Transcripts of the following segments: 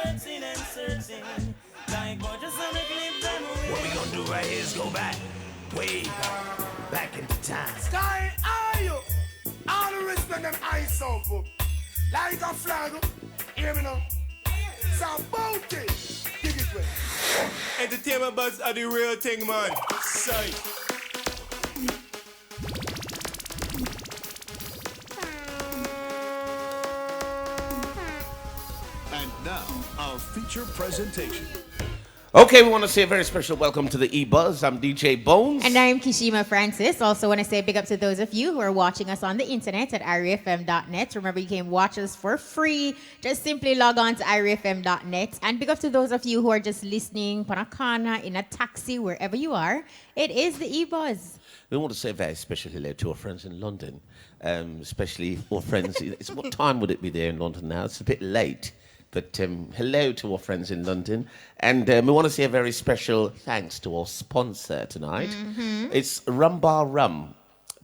searching and searching. Like gorgeous on a cliff them away. What we gonna do right here is go back, way back into time. Sky, are you? All the respect and ice out, book. Like a flag, hear me now. So bounty, dig it way. Entertainment buzz are the real thing, man. Sight. And now, our feature presentation. Okay, we want to say a very special welcome to the E-Buzz. I'm DJ Bones. And I'm Kishima Francis. Also want to say big up to those of you who are watching us on the internet at ariafm.net. Remember, you can watch us for free. Just simply log on to ariafm.net. And big up to those of you who are just listening Panakana, in a taxi, wherever you are. It is the E-Buzz. We want to say a very special hello to our friends in London, especially our friends. What time would it be there in London now? It's a bit late. But hello to our friends in London. And we want to say a very special thanks to our sponsor tonight. Mm-hmm. It's Rum Bar Rum,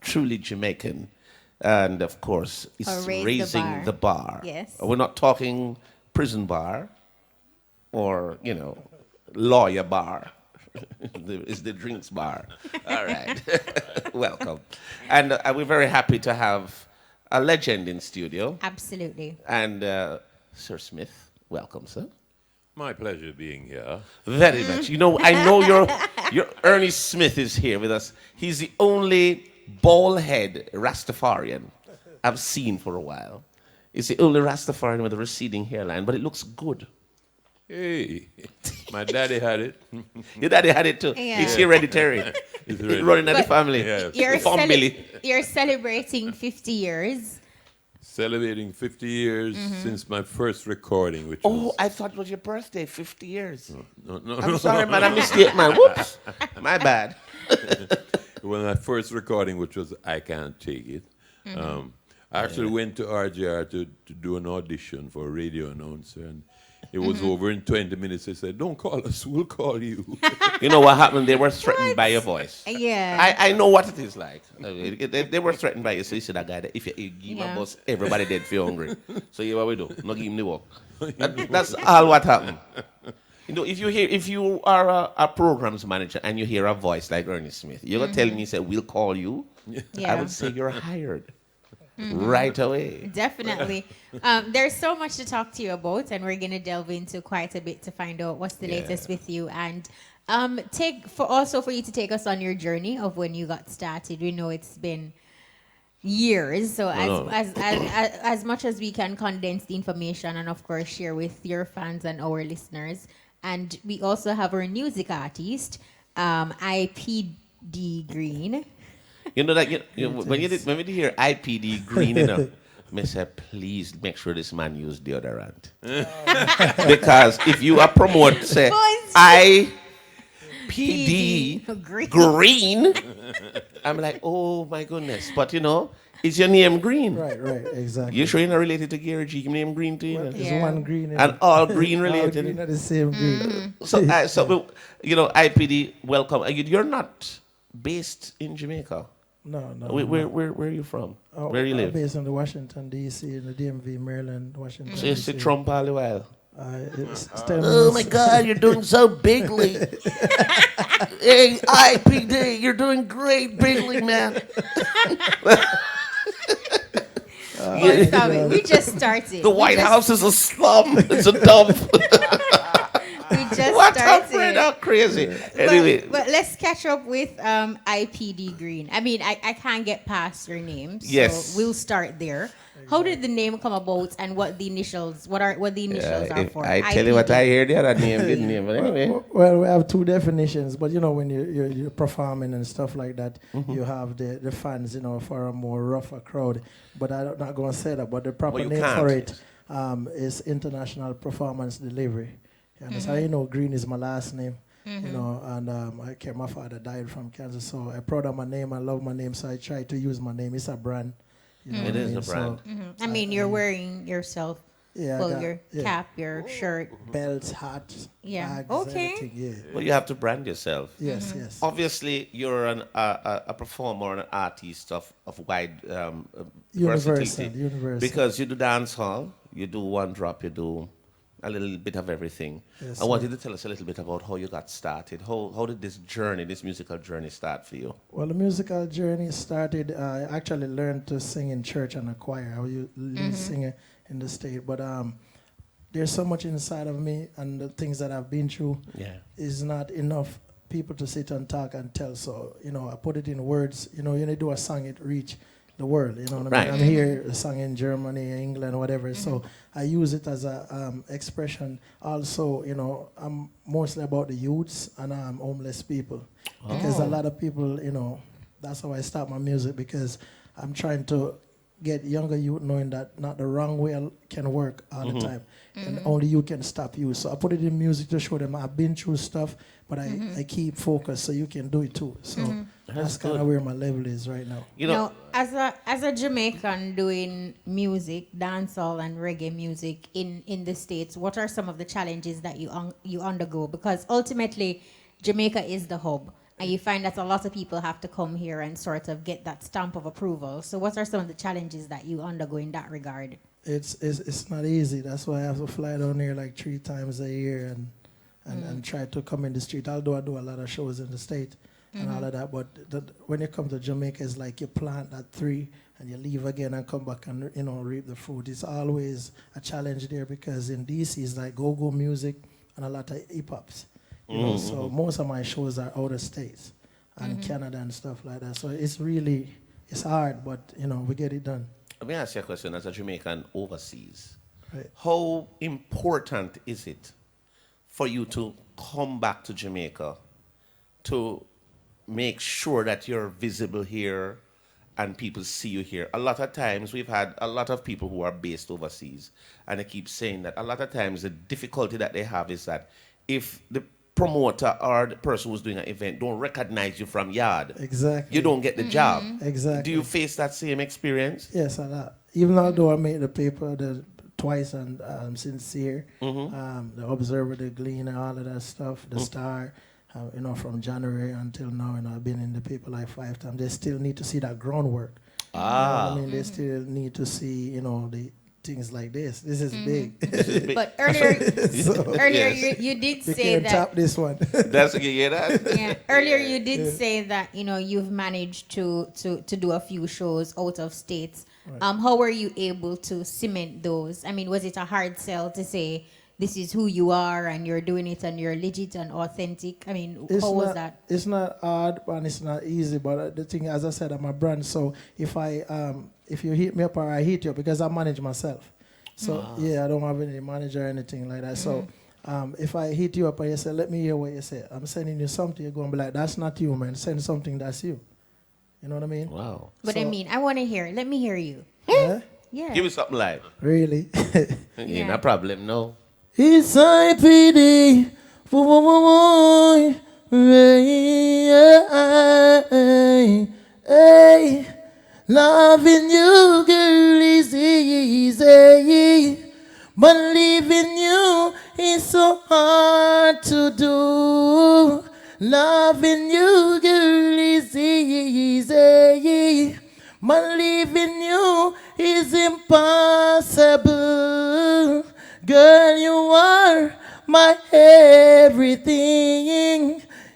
truly Jamaican. And, of course, it's raising the bar. Yes. We're not talking prison bar or, lawyer bar. It's the drinks bar. All right. Welcome. And we're very happy to have a legend in studio. Absolutely. And... Sir Smith, welcome, sir. My pleasure being here. Very much. I know your Ernest Smith is here with us. He's the only bald head Rastafarian I've seen for a while. He's the only Rastafarian with a receding hairline, but it looks good. Hey, my daddy had it. Your daddy had it too. Yeah. It's hereditary. It's running in the family. Yeah. You're celebrating 50 years. Celebrating 50 years since my first recording, which was... I thought it was your birthday, 50 years. No, I'm sorry, man. I mistake, man. Whoops. My bad. When my first recording, which was I Can't Take It, I actually went to RJR to do an audition for a radio announcer, and it was over in 20 minutes. They said, "Don't call us, we'll call you." You know what happened? They were threatened by your voice. Yeah. I know what it is like. They were threatened by you. So you said, that guy, if you give him a bus, everybody dead feel hungry. So you what we do? Not give him the work. That's all what happened. If you are a programs manager and you hear a voice like Ernest Smith, you're going to tell me, say, we'll call you. Yeah. I would say you're hired. Right away. Definitely. There's so much to talk to you about, and we're going to delve into quite a bit to find out what's the latest with you. And for you to take us on your journey of when you got started. We know it's been years, so as much as we can condense the information and of course share with your fans and our listeners. And we also have our music artist, IPD Green. You know that when we hear IPD Green, I say, please make sure this man use deodorant. Because if you are promote, say IPD Green, I'm like, oh my goodness. But is your name Green? Right, exactly. You sure you're not related to Gary G? Your name Green too? There's one green in And it. all green related. All green are the same green. So IPD, welcome. You're not based in Jamaica. No. Where are you from? Where you live? I'm based in the Washington, D.C., in the DMV, Maryland, Washington. So you see Trump all the while? Oh my God, you're doing so bigly. Hey, IPD, you're doing great, bigly, man. Stop it. We just started. The White House is a slum. It's a dump. We just What started. up, crazy. Anyway. But let's catch up with IPD Green. I mean, I can't get past your name, so Yes. we'll start there. How did the name come about, and what the initials are for? I tell you what I hear the other name, didn't you? But anyway. Well, we have two definitions, but when you're performing and stuff like that, you have the fans, for a more rougher crowd. But I'm not going to say that. But the proper name for it is International Performance Delivery. So Green is my last name. And my father died from cancer, so I'm proud of my name. I love my name, so I try to use my name. It's a brand. It is a brand. I mean, you're wearing yourself. Your cap, your shirt, belts, hats, bags, okay. everything, Well, you have to brand yourself. Yes. Obviously, you're a performer, an artist of wide universal. versatility. Because you do dance hall, you do one drop, you do a little bit of everything. Yes, I want sir. you to tell us a little bit about how you got started. How did this journey, this musical journey, start for you? Well, the musical journey started, I actually learned to sing in church and a choir. I was a lead singer in the state. But there's so much inside of me, and the things that I've been through Yeah. is not enough people to sit and talk and tell. So, I put it in words. You do a song, it reach the world. You know what I Right. mean? I'm here, a song in Germany, England, whatever. So I use it as a expression. Also, I'm mostly about the youths and homeless people. Because a lot of people, that's how I start my music, because I'm trying to get younger youth knowing that not the wrong way can work all the time. And only you can stop you. So I put it in music to show them I've been through stuff, but I keep focused so you can do it too. So that's kind of where my level is right now. Now, as a Jamaican doing music, dancehall and reggae music in the States, what are some of the challenges that you undergo? Because ultimately, Jamaica is the hub. And you find that a lot of people have to come here and sort of get that stamp of approval. So what are some of the challenges that you undergo in that regard? It's not easy. That's why I have to fly down here like 3 times a year and try to come in the street. Although I do a lot of shows in the state and all of that. But when you come to Jamaica, it's like you plant at 3 and you leave again and come back and reap the fruit. It's always a challenge there, because in DC it's like go-go music and a lot of hip-hops. So most of my shows are out of states and Canada and stuff like that. So it's hard, but we get it done. Let me ask you a question as a Jamaican overseas. Right. How important is it for you to come back to Jamaica to make sure that you're visible here and people see you here? A lot of times we've had a lot of people who are based overseas, and they keep saying that a lot of times the difficulty that they have is that if the promoter or the person who's doing an event don't recognize you from yard, Exactly. you don't get the job. Exactly. Do you face that same experience? Yes, a lot. Even although I made the paper twice and Sincere, the Observer, the Gleaner, all of that stuff, the Star, from January until now, I've been in the paper like 5 times. They still need to see that groundwork. You know what I mean? They still need to see, the things like this. This is big. But earlier you did You say can't that. tap this one. That's you hear that? Yeah. Earlier you did say that you've managed to do a few shows out of states. How were you able to cement those? I mean, was it a hard sell to say this is who you are and you're doing it and you're legit and authentic? I mean, how was that? It's not hard and it's not easy, but the thing, as I said, I'm a brand. So if you hit me up or I hit you, because I manage myself. So I don't have any manager or anything like that. So if I hit you up and you say, let me hear what you say, I'm sending you something, you're going to be like, that's not you, man. Send something that's you. You know what I mean? Wow. But I mean, I want to hear. Let me hear you. Yeah? Yeah. Give me something live. Really? Yeah, no problem, no. It's IPD. Hey, loving you, girl, is easy, but leaving you is so hard to do. Loving you, girl, is easy, but leaving you is impossible. Girl, you are my everything.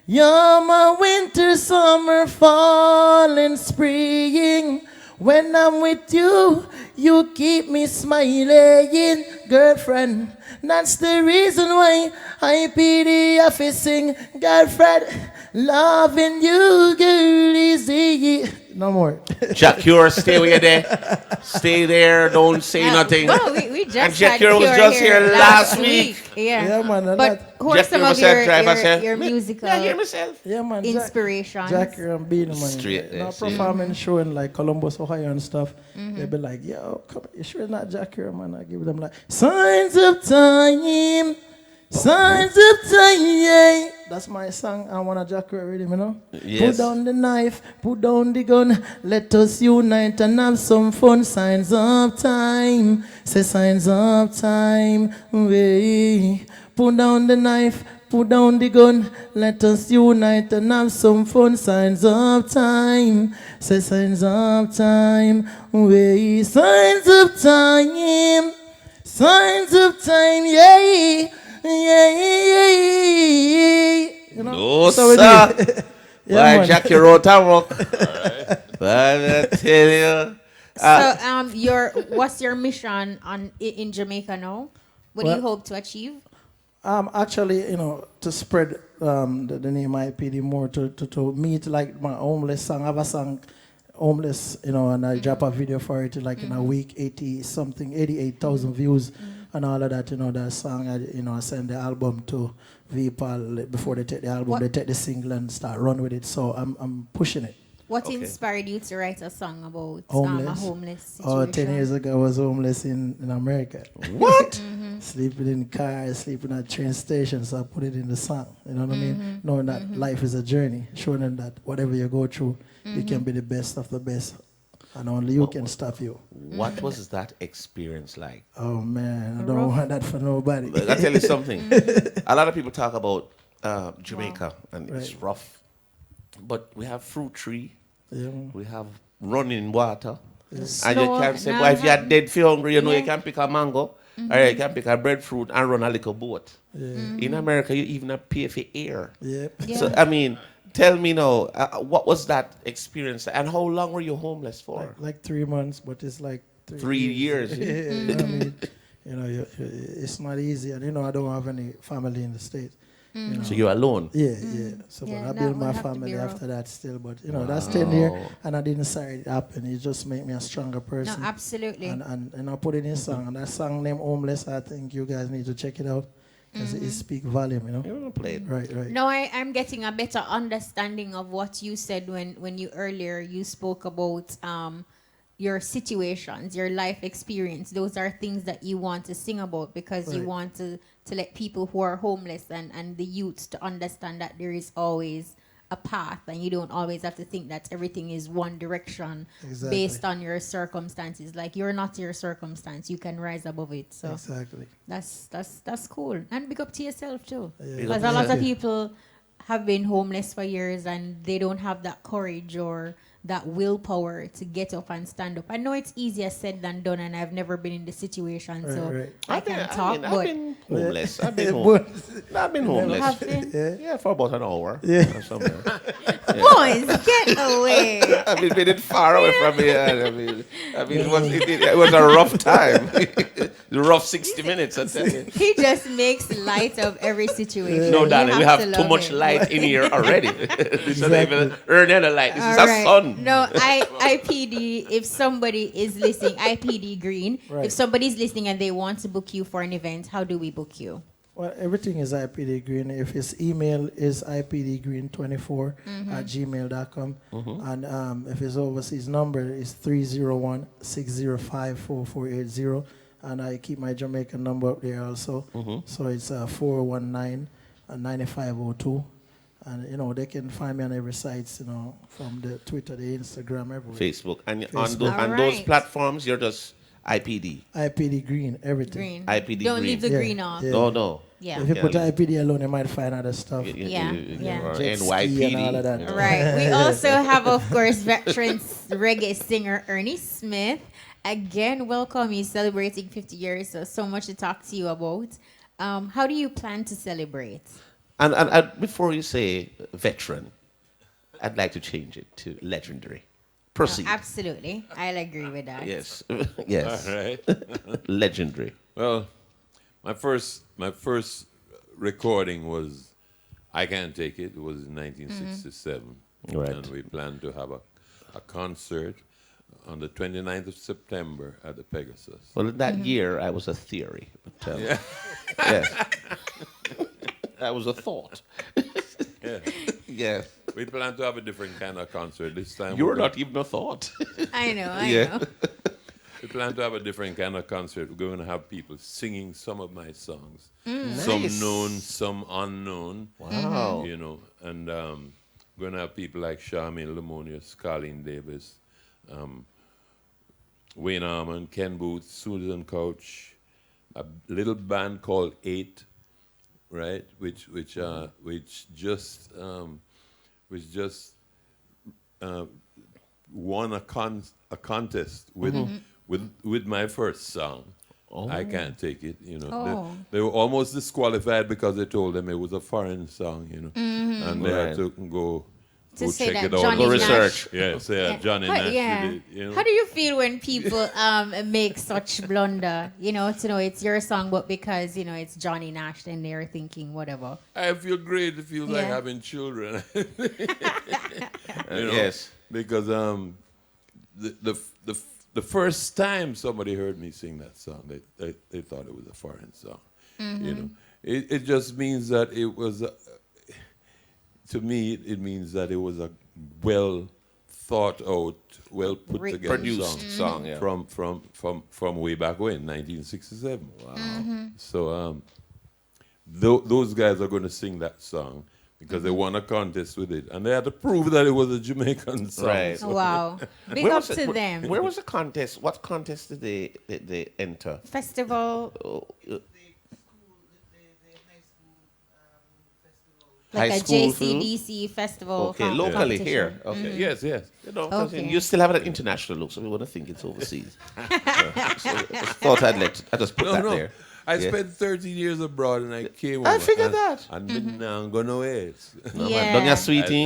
You're my winter, summer, fall, and spring. When I'm with you, you keep me smiling, girlfriend. That's the reason why I pity if I sing, girlfriend. Loving you, girl, is easy. No more. Jack Cure, stay where you're there. Stay there, don't say nothing. Well, we just And Jack had Cure was Cure just here last week. Yeah. Yeah, man. But who are Jack some Cure of said, driver said, your musical I hear myself. Yeah, man. inspirations? Jack and Bean, man. Straight there, see. Performing show in like Columbus, Ohio and stuff. They be like, yo, come, you sure it's not Jack here, man? I give them like, signs of time. Signs of time, yeah. That's my song. I want a Jack rhythm, you know? Yes. Put down the knife, put down the gun. Let us unite and have some fun. Signs of time. Say signs of time. Way. Put down the knife, put down the gun. Let us unite and have some fun. Signs of time. Say signs of time. Way. Signs of time. Signs of time, yeah, yeah. You know? No, So we sir. do it. Why, man. Jackie wrote a rock. But I tell you. What's your mission in Jamaica now? What do you hope to achieve? Actually, to spread the name IPD more, to meet like my homeless song. I have a song, homeless, and I drop a video for it like in a week, 88,000 views and all of that, that song, I send the album to people before they take the album, they take the single and start run with it. So I'm pushing it. What inspired you to write a song about a homeless situation? Oh, 10 years ago I was homeless in America. What? Sleeping in cars, sleeping at train stations. So I put it in the song. You know what I mean? Knowing that life is a journey. Showing them that whatever you go through, you can be the best of the best. And only you can stop you. What was that experience like? Oh, man. I don't want that for nobody. Look, I'll tell you something. A lot of people talk about Jamaica, and it's rough. But we have fruit tree. Yeah. We have running water. The And you snow, can say, now boy, if you're dead for hungry, you Yeah. can pick a mango, or you can pick a breadfruit and run a little boat. In America, you even have to pay for air. Yep. Yeah. So, I mean, tell me now, what was that experience, and how long were you homeless for? Like 3 months, but it's like 3 years. Yeah, you know what I mean? It's not easy. And, I don't have any family in the States. So you're alone. Yeah. So Yeah, but I that built would my have to be family rough. after that still. But, that's 10 years, and I didn't say it happen. It just made me a stronger No, person. absolutely. And I put it in a song. And that song named Homeless, I think you guys need to check it out. Because it speaks volume, You don't play it. Right. No, I'm getting a better understanding of what you said when you earlier you spoke about your situations, your life experience. Those are things that you want to sing about because you Right. want to let people who are homeless and the youths to understand that there is always a path and you don't always have to think that everything is one direction Exactly. based on your circumstances. Like you're not your circumstance, you can rise above it. So Exactly. that's cool. And big up to yourself too. Yeah. Because a lot of people have been homeless for years and they don't have that courage or that willpower to get up and stand up. I know it's easier said than done, and I've never been in the situation, so Right. I can't talk. I've But been homeless. I've been But- homeless. I've been homeless. have been? Yeah, for about an hour. Yeah. Or somewhere. Boys, get away. I've been far away from here. I mean it was a rough time. The rough 60 minutes, I tell you. He just makes light of every situation. No, You darling, we to have too love much him. light in here already. This is not even earn any light. This is All a right. sun. No, IPD, if somebody is listening, IPD Green, Right. if somebody's listening and they want to book you for an event, how do we book you? Well, everything is IPD Green. If his email is ipdgreen24 at gmail.com. And if his overseas number is 301-605-4480. And I keep my Jamaican number up there also. So it's 419-9502. And, they can find me on every site, from the Twitter, the Instagram, everywhere. Facebook. And Facebook. on those Alright. platforms, you're just IPD. IPD Green, everything. Green. IPD Don't Green. leave the Yeah, green off. yeah. No. Yeah. If you Yeah. put IPD alone, you might find other stuff. Yeah. Or Jet ski NYPD. and all of that. you know. Right. We also have, of course, veteran reggae singer Ernie Smith. Again, welcome. He's celebrating 50 years, so much to talk to you about. How do you plan to celebrate? And before you say veteran, I'd like to change it to legendary. Proceed. Absolutely. I'll agree with that. Yes. Yes. All right. Legendary. Well, my first recording was I Can't Take It. It was in 1967. Right. And we planned to have a concert on the 29th of September at the Pegasus. Well, in that year, I was a theory. But, yes. I was a thought. Yeah. Yes. We planned to have a different kind of concert this time. You were we're not even a thought. I know. Yeah. We plan to have a different kind of concert. We're going to have people singing some of my songs. Nice. Some known, some unknown. Wow. And we're going to have people like Charmaine Lamonius, Colleen Davis, Wayne Harmon, Ken Booth, Susan Couch, a little band called Eight, right? Which just won a contest with my first song. I Can't Take It. You know, Oh. they were almost disqualified because they told them it was a foreign song. You know, and they had to go say check that it out. Johnny Go Nash- research. Yeah, say Johnny Nash did it. You know? How do you feel when people make such blunder? You know, to know it's your song, but because you know it's Johnny Nash, then they're thinking whatever. I feel great. It feels like Yeah. having children. You know? Yes. Because the first time somebody heard me sing that song, they thought it was a foreign song. You know, it just means that it was. To me, it means that it was a well thought out, well put together Produced song, yeah. from way back when, 1967. Wow. So those guys are going to sing that song because they won a contest with it, and they had to prove that it was a Jamaican song. Right. So- Wow, big Where up was to it- them. Where was the contest? What contest did they enter? Festival, Oh, like high a school film? JCDC festival. Okay, locally competition. here. Okay. Yes, yes. You know, Okay. you still have an international look, so we want to think it's overseas. So I thought I just put that there. I Yeah. spent 13 years abroad and I came I over. figured and, that. And did not go nowhere. No, Yeah. man, don't you sweetie?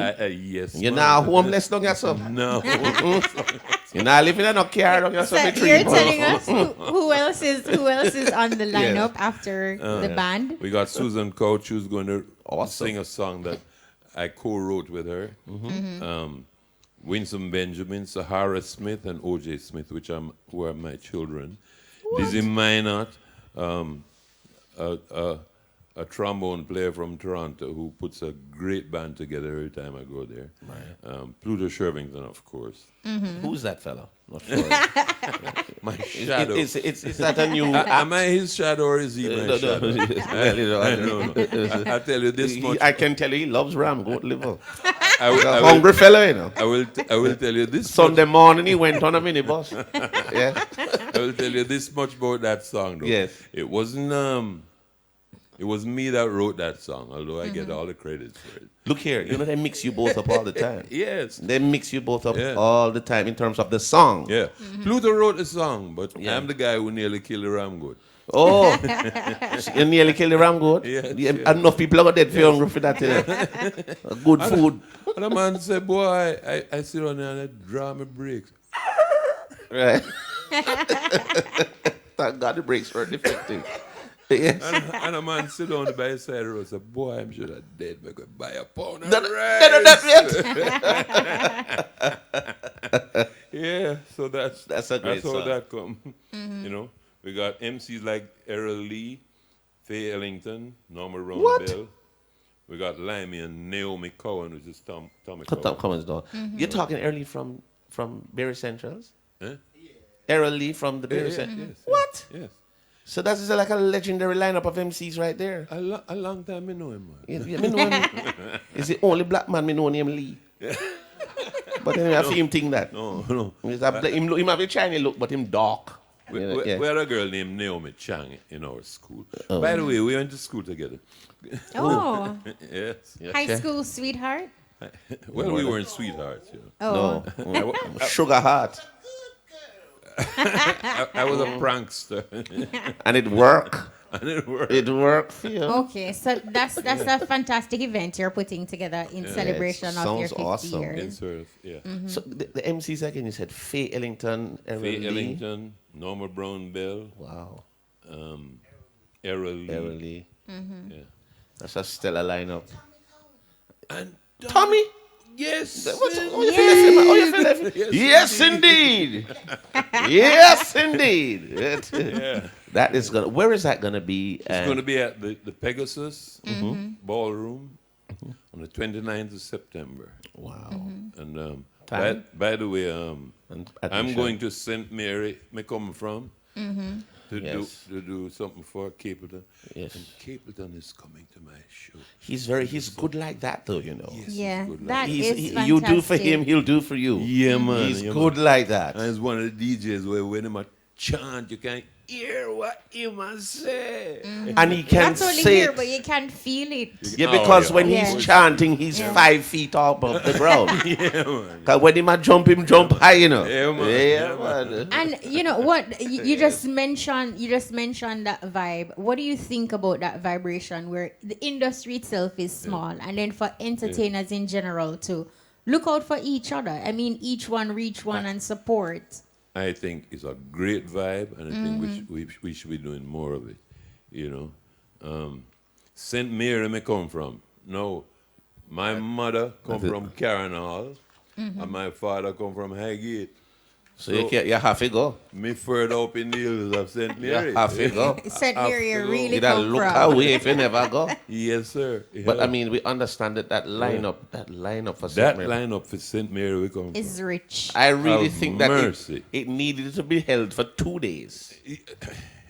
Yes. You're man. now homeless, don't you, son? No. You're not living in no car, don't you, So son? you're telling us who else is on the lineup after the band? We got Susan Couch who's going to Awesome. sing a song that I co-wrote with her. Winsome Benjamin, Sahara Smith, and O.J. Smith, who are my children. Dizzy Minot, a trombone player from Toronto who puts a great band together every time I go there. Pluto Shervington, of course. Who's that fella? Not sure. My shadow. Is that a new Am I his shadow or is he my No, shadow? well, you know, I don't know. I'll tell you this much. I can tell you he loves ram, goat liver. I will, He's a I will- hungry fella, you know. I will tell you this. Sunday morning he went on a minibus. Yeah. I will tell you this much about that song, though. Yes. It wasn't. It was me that wrote that song, although I get all the credit for it. Look here, you know they mix you both up all the time. Yes. They mix you both up Yeah. all the time in terms of the song. Yeah. Pluto wrote the song, but Yeah. I'm the guy who nearly killed the ram goat. Oh, you nearly killed the ram goat? Yes, Yeah, yes. enough people are dead for hungry for that. You know. Good food. And the man said, boy, I sit on there and I draw my brakes. Right. Thank God the brakes were defective. Yes. And a man sit on the by his side of the road and said, boy, I'm sure that dead. I could buy a pound of No, rice. Yeah, so that's That's a great how song. that come. You know, we got MCs like Errol Lee, Faye Ellington, Norma Round What? Bell. We got Limey and Naomi Cowan, which is Tommy Cut Cowan. that comments down. You're talking early from Berry Centrals? Huh? Errol Lee from the Yeah, Berry yeah, Centrals? yes, What? Yes. So that is like a legendary lineup of MCs right there. A long time I know him, man. Yeah, me know him. Is the only black man me know named Lee. But anyway, I see him think that. No, no. Him have a Chinese look, but him dark. We had a girl named Naomi Chang in our school. By the way, we went to school together. Oh, Yes. high school sweetheart. Well, we weren't sweethearts, you know. Oh, No. Sugar heart. I was a prankster. And it worked. And it worked. It worked for you. okay. So that's a fantastic event you're putting together in celebration of your sounds 50 awesome. years. In sort of, yeah. So the MCs again, you said Faye Ellington, Errol Faye Lee. Ellington, Norma Brown Bell, Wow. Errol Lee. Errol Lee. Yeah. That's a stellar lineup. And Tommy? yes. Oh, you feel it? Oh, you feel it? Yes, indeed. Yes, indeed. Yeah. That is gonna. Where is that gonna be? It's going to be at the Pegasus Ballroom on the 29th of September. Wow. And Time? by the way, And I'm admission. going to St. Mary, me come from, Yes. to do something for Capleton. Yes. And Capleton is coming to my show. He's good like that though, you know. Yes, Yeah, he's good that like is fantastic. You do for him, he'll do for you. Yeah, man. He's yeah, good man. like that. And it's one of the DJs where when him a chant, you can't hear what he must say. And he can That's only say here, it. but you can feel it. Yeah, Oh, because yeah. when Yes. he's chanting, he's Yeah. 5 feet above the ground. Yeah, man. Because when him jump high, you know. Yeah, man. Yeah, Yeah, man. And you know what? You just mentioned that vibe. What do you think about that vibration where the industry itself is small, and then for entertainers in general to look out for each other? I mean, each one reach one and support. I think it's a great vibe, and I think we should be doing more of it. You know, St. Mary me come from. No, my mother come from Carronhall, and my father come from Highgate. So you have to go. Me further up in the hills of St. Mary. You have to go. St. Mary, you really You gotta come look from. away if you never go. Yes, sir. But Yeah. I mean, we understand that lineup for that St. Mary. lineup for St. Mary we come Is from. rich. I really Have think that mercy. it needed to be held for 2 days.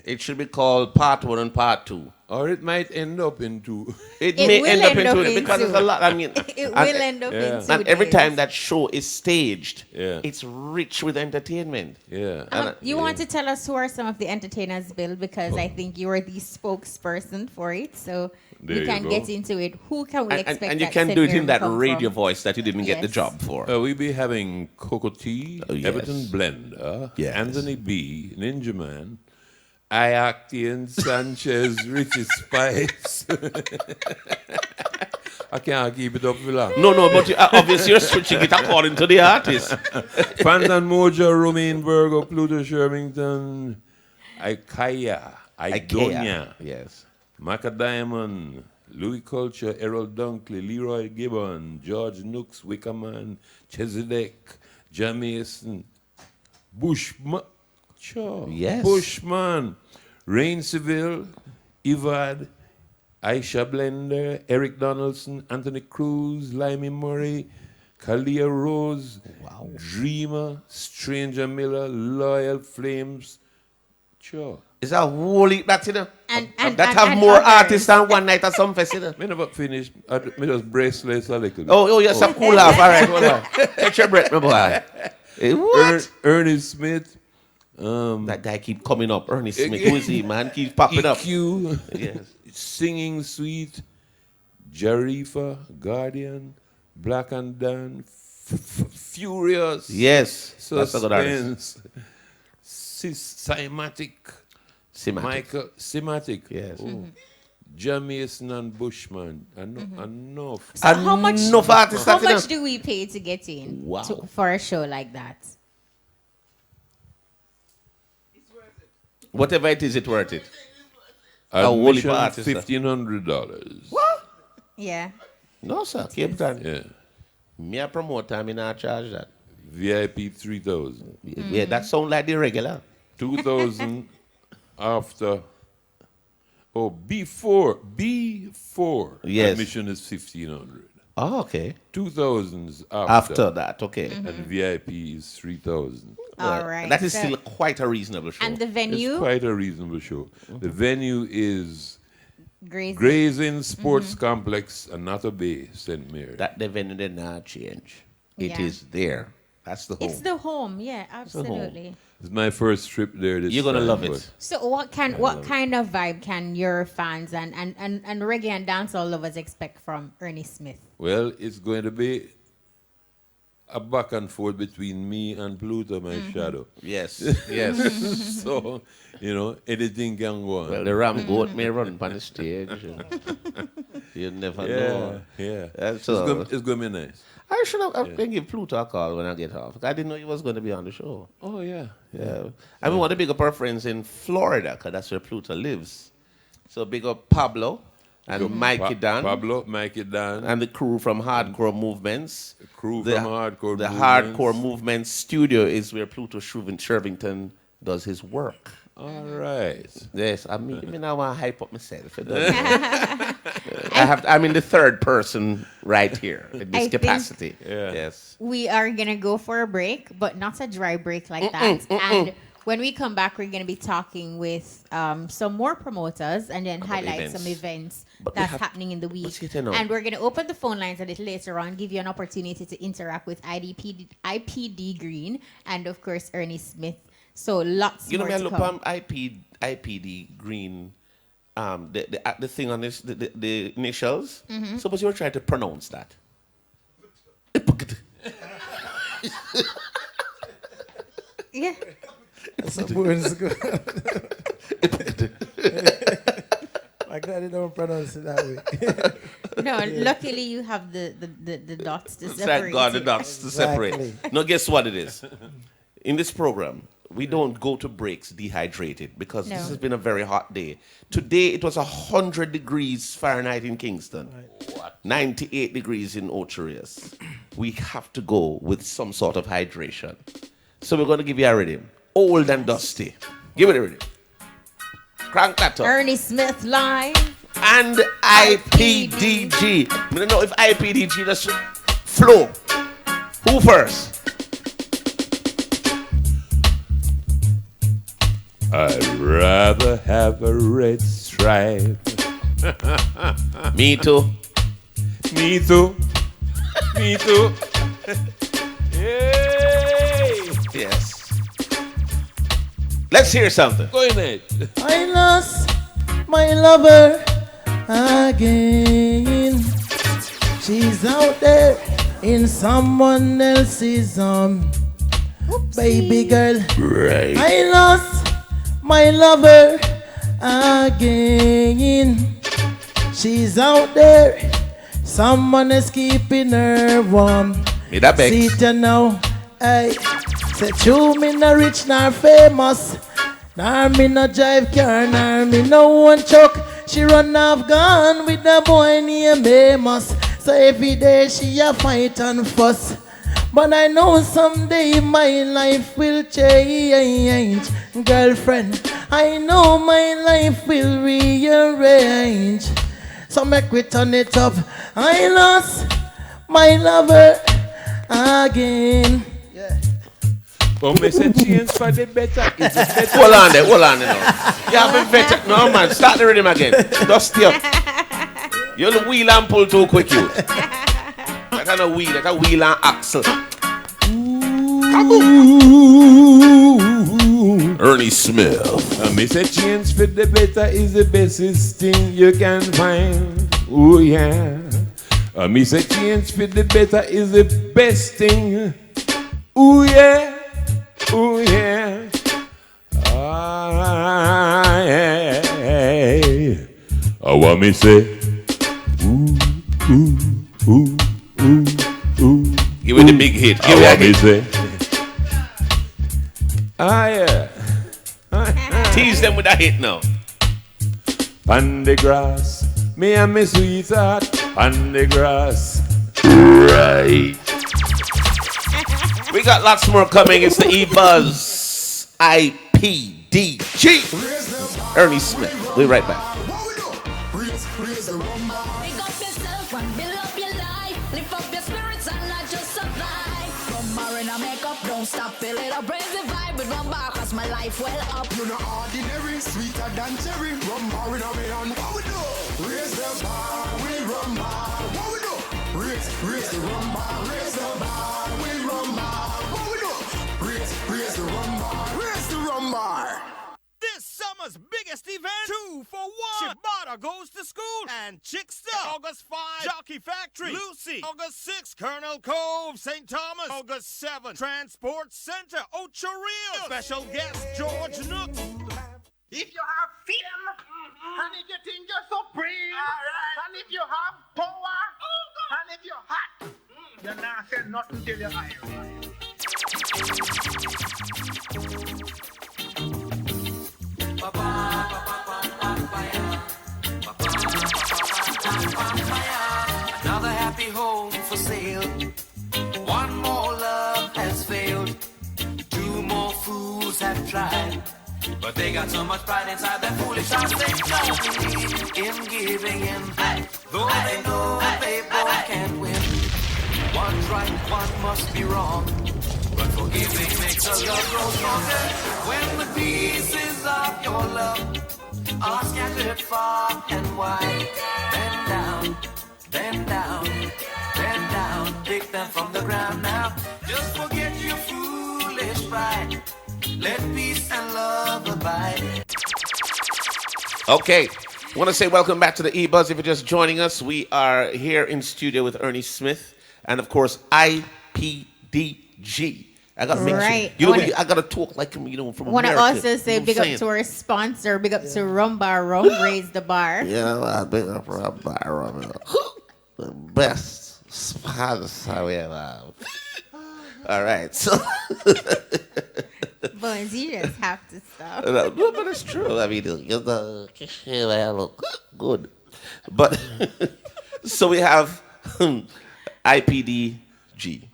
It should be called part 1 and part 2. Or it might end up into. It It may will end up end into up it because into- there's a lot. I mean, It and- will end up yeah. in 2 and every days. time that show is staged, Yeah. it's rich with entertainment. Yeah. You want to tell us who are some of the entertainers, Bill? Because I think you are the spokesperson for it, so There we you can go. get into it. Who can we expect? And you that can St. do it Mary in that come radio from? voice that you didn't get the Yes. job for. We'll be having Coco T, Oh, yes. Everton Blender, Yes. Anthony B, Ninja Man, Iactian Sanchez, Richie Spice. I can't keep it up for long. No, but obviously you're switching it according to the artist. Fantan Mojo, Romaine Virgo, Pluto Shermington, Ikea, Idonia, Yes. Maca Diamond, Louis Culture, Errol Dunkley, Leroy Gibbon, George Nooks, Wickerman, Chesedek, Jamason, Bushman, sure. Yes. Bushman, Rain Seville, Ivad, Aisha Blender, Eric Donaldson, Anthony Cruz, Limey Murray, Kalia Rose, Dreamer, Stranger Miller, Loyal Flames, sure. It's a whole heap that, you know. And that have and more others. artists than one night at some festival. Me never finished. Me just bracelets a little bit. Oh, yes, a cool off. All right, hold on. Take your breath, my boy. What? Ernest Smith, That guy keep coming up. Ernest Smith. Who is he, man? Keep popping up. EQ, Yes. Singing Sweet, Jarifa, Guardian, Black and Dan, Furious, Yes. That's a good artist. Suspense, Cymatic, Simatic. Michael, Cymatic, Yes. Jamieson and Bushman, enough. So how much? Enough artists How that, you know. much do we pay to get in Wow. for a show like that? Whatever it is, it's worth it. A whole heap Admission of artists. $1,500. Yeah. No, sir. Cape Town. Yeah. Me a promoter, I not charge that. VIP 3,000. Yeah, that sound like the regular. 2,000 after. Oh, before. Yes. Admission is 1,500. Oh, okay. 2,000 After that, okay. And VIP is 3,000. All right. That is So- still quite a reasonable show. And the It's venue, quite a reasonable show. The venue is Grace. Grazing Sports Complex, Anata Bay, St. Mary. That the venue did not change. It Yeah. is there. That's the home. It's the home. Yeah, home. absolutely. It's my first trip there. This You're gonna time, love but it. So what kind of vibe can your fans and reggae and dancehall lovers expect from Ernie Smith? Well, it's going to be a back and forth between me and Pluto, my shadow. Yes, yes. So, anything can go on. Well, the ram goat may run on the stage. You never know. yeah. That's It's all. going to be nice. I should have I can give Pluto a call when I get off. I didn't know he was going to be on the show. Oh, yeah. Yeah. I mean, want to big up our friends in Florida, because that's where Pluto lives. So big up Pablo and Mikey Dan. Pablo, Mikey Dan. And the crew from Hardcore Movements. The crew The- from Hardcore The Movements. Hardcore Movements studio is where Pluto Shervington does his work. All right. Yes, I mean, I want to hype up myself. You know. I'm in the third person right here in this I think- capacity. Yeah. Yes. We are gonna go for a break, but not a dry break like that. And when we come back, we're gonna be talking with some more promoters and then highlight events. some events But we that's have- happening in the week. what's it, you know? And we're gonna open the phone lines a little later on, give you an opportunity to interact with IPD Green and of course Ernie Smith. So lots You know, more me I to look come. on IPD green, the thing on this, the initials. Suppose you were trying to pronounce that. Yeah. Sounds good. I'm glad you don't pronounce it that way. No, luckily you have the dots to separate. Thank God the it. dots to separate. Exactly. Now, guess what it is? In this program, we don't go to breaks dehydrated because No. this has been a very hot day. Today, it was 100 degrees Fahrenheit in Kingston. 98 degrees in Ocho Rios. We have to go with some sort of hydration. So we're going to give you a rhythm. Old and dusty. Give it a rhythm. Crank that up. Ernie Smith live. And IPDG. I don't know if IPDG just flow. Who first? I'd rather have a red stripe. Me too. Me too. Me too. Hey! Yes. Let's hear something. Go in it. I lost my lover again. She's out there in someone else's baby girl. Right. I lost my lover again. She's out there, someone is keeping her warm. Me that Bex. See it now, hey. Say true, me no rich nor famous, nor me no drive car, nor me no one truck. She run off gone with a boy named Amos. So every day she a fight and fuss. But I know someday my life will change, girlfriend. I know my life will rearrange. So make we turn it up. I lost my lover again. But me say change for the better. Is it better? Hold on there now. You haven't better. No, man, start the rhythm again. Dusty up. You're the wheel and pull too quick, you. Like a wheel, like a wheel and axle. Ernie Smith. Me say change for the better is the bestest thing you can find. Oh yeah. Me say change for the better is the best thing. Oh yeah. Oh yeah. Ah, yeah. I want me say. Ooh, ooh, ooh, ooh, ooh. Give it the big hit. Give I it a want me hit. say. Ah yeah. Tease them with a hit now. On the grass, me and my sweetheart on the grass. Right. We got lots more coming. It's the E-Buzz IPDG. Ernie Smith. We'll be right back. What we do? Raise the rumba. Pick up yourself and build up your life. Lift up your spirits and not just survive. From Marina makeup, don't stop. Feel it up, raise the vibe with rumba. Cause my life well up. You're not ordinary, sweeter than cherry. Rumba with a man. What we do? Raise the bar with rumba. What we do? Raise the rumba. Raise the bar with rumba. What we do? Raise the rumba. Raise the rumba. This summer's biggest event, 2 for 1. Chibata goes to school and Chick Stuff. August 5, Jockey Factory, Lucy. August 6, Colonel Cove, St. Thomas. August 7, Transport Center, Ocho Rios. Special guest, George Nook. If you have freedom, and if you think you're supreme, and if you have power, and if you're hot, you're not saying nothing till you're iron. Another happy home for sale. One more love has failed. 2 more fools have tried. But they got so much pride inside their foolish hearts. They don't believe in giving in. Though they know they both can't win. One's right, one must be wrong. But forgiving makes a love grow stronger. When the pieces of your love are scattered far and wide, bend down, bend down, bend down. Pick them from the ground now. Just forget your foolish pride. Let peace and love abide. Okay. I want to say welcome back to the E-Buzz. If you're just joining us, we are here in studio with Ernie Smith and, of course, IPDG. I got to make sure. I got to talk like, from America. I want to also say big up to our sponsor, big up to Rum Bar Rum, Raise the Bar. Yeah, big up Rum Bar Rum. The best sponsor we have. All right, so... Bones, you just have to stop. No, but it's true. I mean, look good. But, so we have IPDG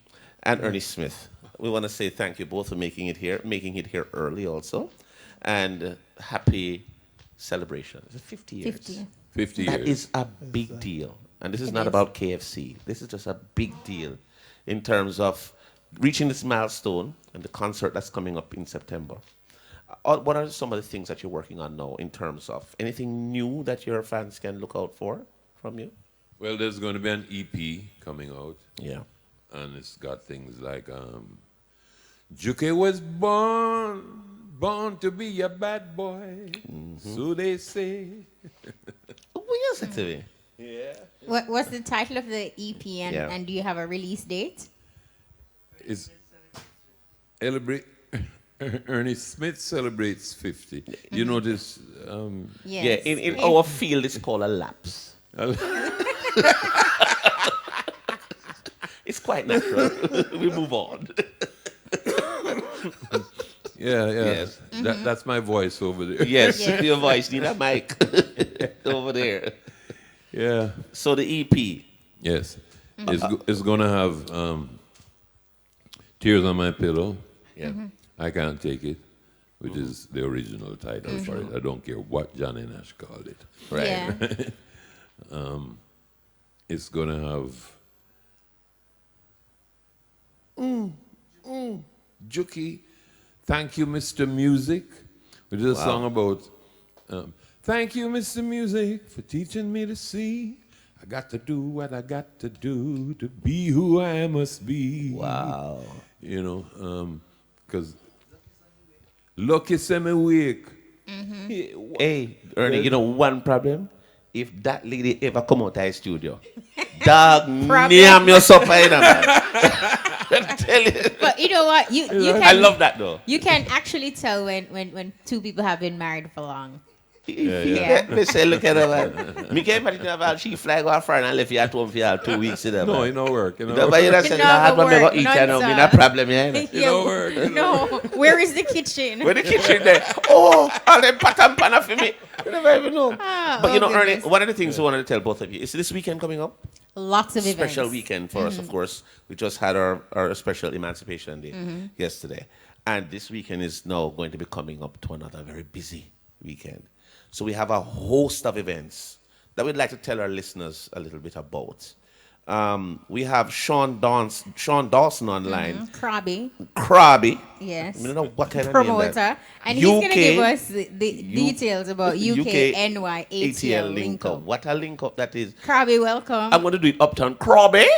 and Ernie Smith. We want to say thank you both for making it here early also. And happy celebration. Is it 50 years? 50 years. That is a big deal. And this is not about KFC. This is just a big deal in terms of reaching this milestone and the concert that's coming up in September. What are some of the things that you're working on now in terms of anything new that your fans can look out for from you? Well, there's going to be an EP coming out. Yeah. And it's got things like Juke was born to be a bad boy. So they say. Yes, it to me. Yeah. What's the title of the EP and do you have a release date? It's Ernie Smith celebrates 50. You notice? Yes. Yeah, in our field, it's called a lapse. It's quite natural. We move on. Yeah. Yes. That's my voice over there. Yes, your voice. Need a mic over there. Yeah. So the EP. Yes. It's going to have Tears on My Pillow. Yeah. I Can't Take It, which is the original title for it. I don't care what Johnny Nash called it. Right. Yeah. It's going to have Juki, Thank You, Mr. Music, which is a song about thank you, Mr. Music, for teaching me to see. I got to do what I got to do to be who I must be. Wow. You know, because lucky semi week. Hey, Ernie, you know one problem? If that lady ever come out of the studio, dog, name your supper, man. Tell you. But you know what? You can, I love that though. You can actually tell when two people have been married for long. They say, look at her, man. Me can't imagine about she flag off friend and left you at home for 2 weeks. No, it no work. But you don't say, I had one never eat and no, no problem, yeah. It no work. No, where is the kitchen? Where the kitchen there? Oh, all them pot and pan for me. You never even know. But you know, Ernie, one of the things I wanted to tell both of you is this weekend coming up. Lots of events. Special weekend for us, of course. We just had our special Emancipation Day yesterday. And this weekend is now going to be coming up to another very busy weekend. So we have a host of events that we'd like to tell our listeners a little bit about. We have Sean Dawson online. Krabby. Yes. I don't know what kind of promoter. Name that. And he's going to give us the details about UK NY ATL link up. What a link up that is. Krabby, welcome. I'm going to do it uptown. Krabby.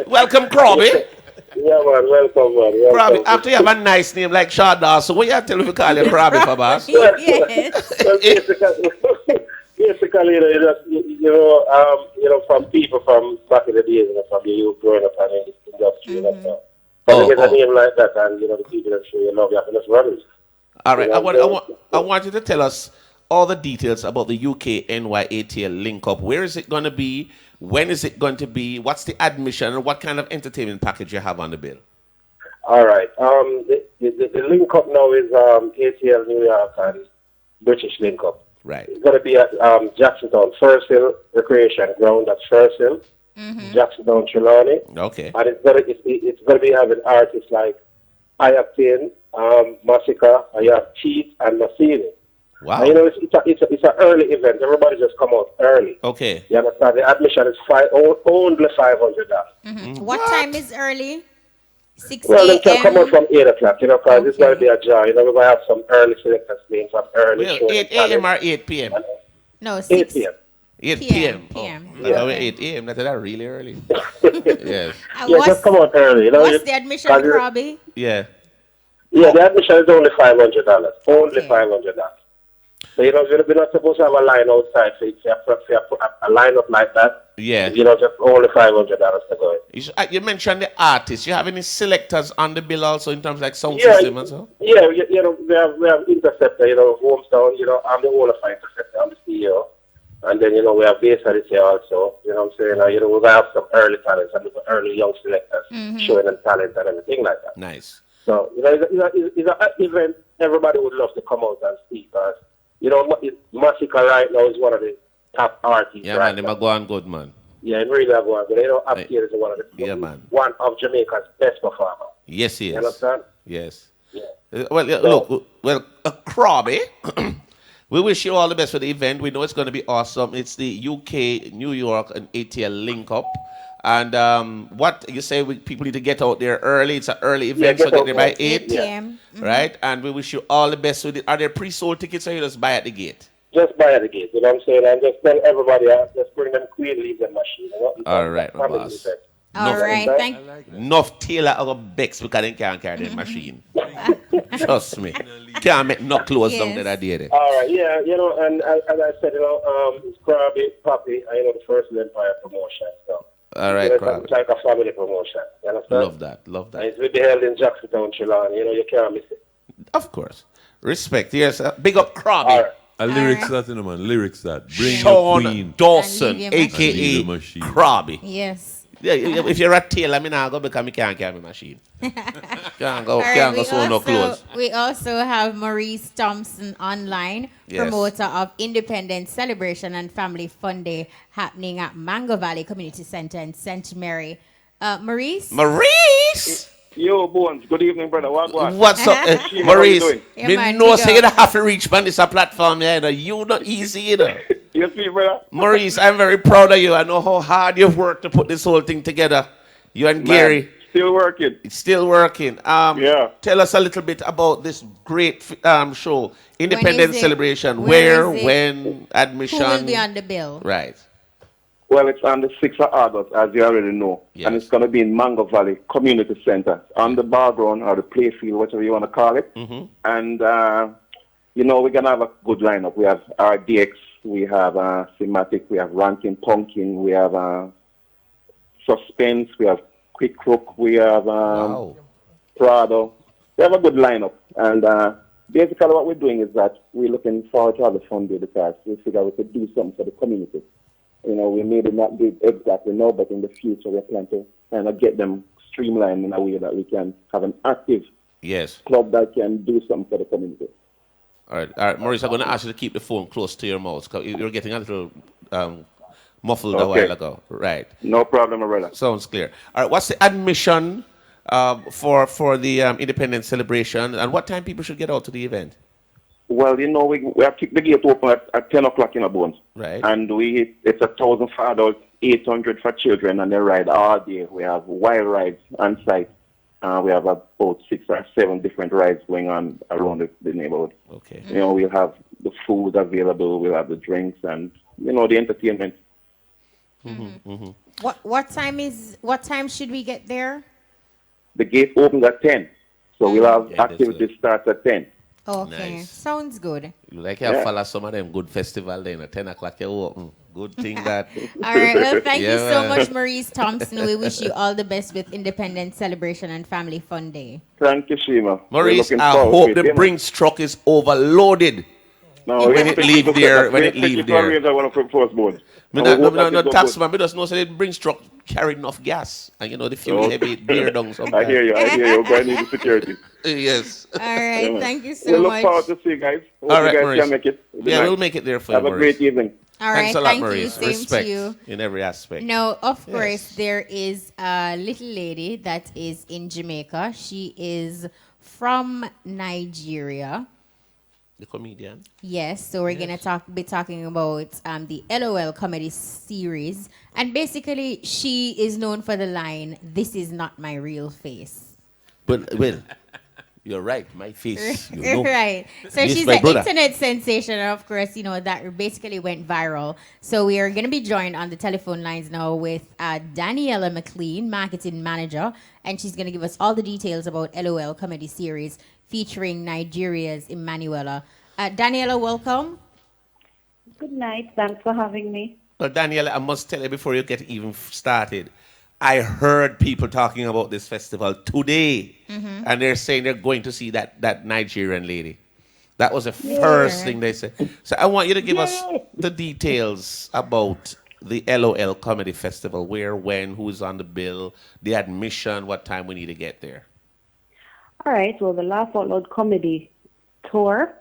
Welcome, Krabby. Yeah, man, welcome, man. Krabby, after you have a nice name like Sean Dawson, what you tell if you call you Krabby for boss? Yes. Well, basically, you know, from people from back in the days, you know, from the youth growing up in this industry, and stuff. But you get a name like that, and you know, the people that show you love, you have to just run it. All right, I want you to tell us all the details about the UK NYATL link up. Where is it going to be? When is it going to be? What's the admission? And what kind of entertainment package you have on the bill? All right. The link up now is ATL New York and British link up. Right. It's going to be at Jacksontown First Hill Recreation Ground at First Hill, Jacksontown, Trelawney. Okay. And it's going to be having artists like Iactane, Massacre, you have Cheat and Massini. Wow. And, you know, it's an early event. Everybody just come out early. Okay. You understand? The admission is only $500. What time is early? 6 Well, they can come a.m.? out from 8 o'clock, you know, because it's going to be a joy. You know, we're going to have some early selectors playing some early shows. 8 a.m. or 8 p.m.? No, 8 p.m. 8 p.m. PM. Oh, yeah. 8 a.m. That's really early. Yes. Yeah, just come out early. You know, What's the admission, Robbie? Yeah. Yeah, the admission is only $500. Only $500. So, you know, we're not supposed to have a line outside. So if you have a line up like that, yeah, you know, just only $500 to go in. You mentioned the artists. You have any selectors on the bill also in terms of like sound system and so? Yeah, you know, we have Interceptor, you know, Homestown, you know, I'm the owner of Interceptor, I'm the CEO. And then, you know, we have Baser this year also, you know what I'm saying? You know, we're going to have some early talents and early young selectors showing them talent and everything like that. Nice. So, you know, it's an event everybody would love to come out and see because, you know, Massacre right now is one of the top artists. Yeah, man, they're going good, man. Yeah, it really are going good. You know, Upscale is one of one of Jamaica's best performers. Yes, he is. You understand? Yes. Yeah. Look, Krabby, we wish you all the best for the event. We know it's going to be awesome. It's the UK, New York, and ATL link up. And what you say, people need to get out there early. It's an early event, so get there by 8 p.m. Right? And we wish you all the best with it. Are there pre-sold tickets or you just buy at the gate? Just buy at the gate, you know what I'm saying? And just tell everybody, just bring them Queen Leaves and machine. You know? All right, my boss. All right, thank you. Enough Taylor or Bex because they can't carry their machine. Trust me. Can't make no clothes down there that day. All right, yeah, you know, and as I said, you know, it's Krabby, Poppy, and, you know, the First Empire promotion. So. All right, Krabby. It's like a family promotion. You understand? Love that. And it's will be held in Jacksontown, Trelawney. You know, you can't miss it. Of course. Respect. Yes, big up Krabby. All right. Lyrics that, you know, man. Lyrics that. Bring Sean your queen. Dawson, a.k.a. Krabby. Yes. Yeah, if you're a tailor, I mean, I'll go because I can't carry my machine. Can't go sew no clothes. We also have Maurice Thompson online, promoter of Independence Celebration and Family Fun Day happening at Mango Valley Community Center in St. Mary. Maurice? Yo, Bones. Good evening, brother. What's up, Maurice? Me know say you have to reach on this platform here. You not easy, you know. Yes, me, brother. Maurice, I'm very proud of you. I know how hard you've worked to put this whole thing together. You and Gary. Still working. It's still working. Yeah. Tell us a little bit about this great show, Independence Celebration. When, admission? Who will be on the bill? Right. Well, it's on the 6th of August, as you already know. Yes. And it's going to be in Mango Valley Community Center, on the bar ground or the playfield, whatever you want to call it. Mm-hmm. And, you know, we're going to have a good lineup. We have RDX, we have Thematic, we have Ranking Pumpkin, we have Suspense, we have Quick Crook, we have Prado. We have a good lineup. And basically what we're doing is that we're looking forward to have a fun day because we figure we could do something for the community. You know, we maybe not do it exactly now, but in the future we plan to kind of get them streamlined in a way that we can have an active club that can do something for the community. All right, Maurice, I'm going to ask you to keep the phone close to your mouth because you're getting a little muffled a while ago. Right. No problem, my brother. Sounds clear. All right, what's the admission for the Independence Celebration and what time people should get out to the event? Well, you know, we have kicked the gate open at 10 o'clock in a Bones. Right. And it's 1,000 for adults, 800 for children, and they ride all day. We have wild rides on site. We have about 6 or 7 different rides going on around the neighborhood. Okay. You know, we'll have the food available, we'll have the drinks, and, you know, the entertainment. Mm-hmm. Mm-hmm. What time should we get there? The gate opens at 10. So we'll have activities start at 10. Okay, nice. Sounds good. You like to follow some of them good festival then at 10 o'clock you open. Good thing that. All right, well, thank you so much, Maurice Thompson. We wish you all the best with Independence Celebration and Family Fun Day. Thank you, Shima. Maurice, I hope the Brinks truck is overloaded. No, when it leave there, I want to propose board. No, tax man, because no, so it brings truck carry enough gas, and you know the fuel heavy beer down sometimes. I hear you. But I need the security. Yes. All right, thank you so much. We much. look forward to see you guys. Hope all right, you guys Maurice. can make it. We'll make it there for Have you, a great evening. All right, thanks a lot, thank Maurice. you. Same Respect to you. In every aspect. No, of course, there is a little lady that is in Jamaica. She is from Nigeria. The comedian. Yes, so we're gonna be talking about the LOL comedy series, and basically she is known for the line, "This is not my real face." But well, you're right, my face. You know. Right. So she's an internet sensation, and of course, you know that basically went viral. So we are gonna be joined on the telephone lines now with Daniela McLean, marketing manager, and she's gonna give us all the details about LOL comedy series, featuring Nigeria's Emanuela. Daniela, welcome. Good night. Thanks for having me. Well, Daniela, I must tell you before you get even started, I heard people talking about this festival today, and they're saying they're going to see that Nigerian lady. That was the first thing they said. So I want you to give us the details about the LOL Comedy Festival. Where, when, who's on the bill, the admission, what time we need to get there. All right. Well, the Laugh Out Loud Comedy Tour,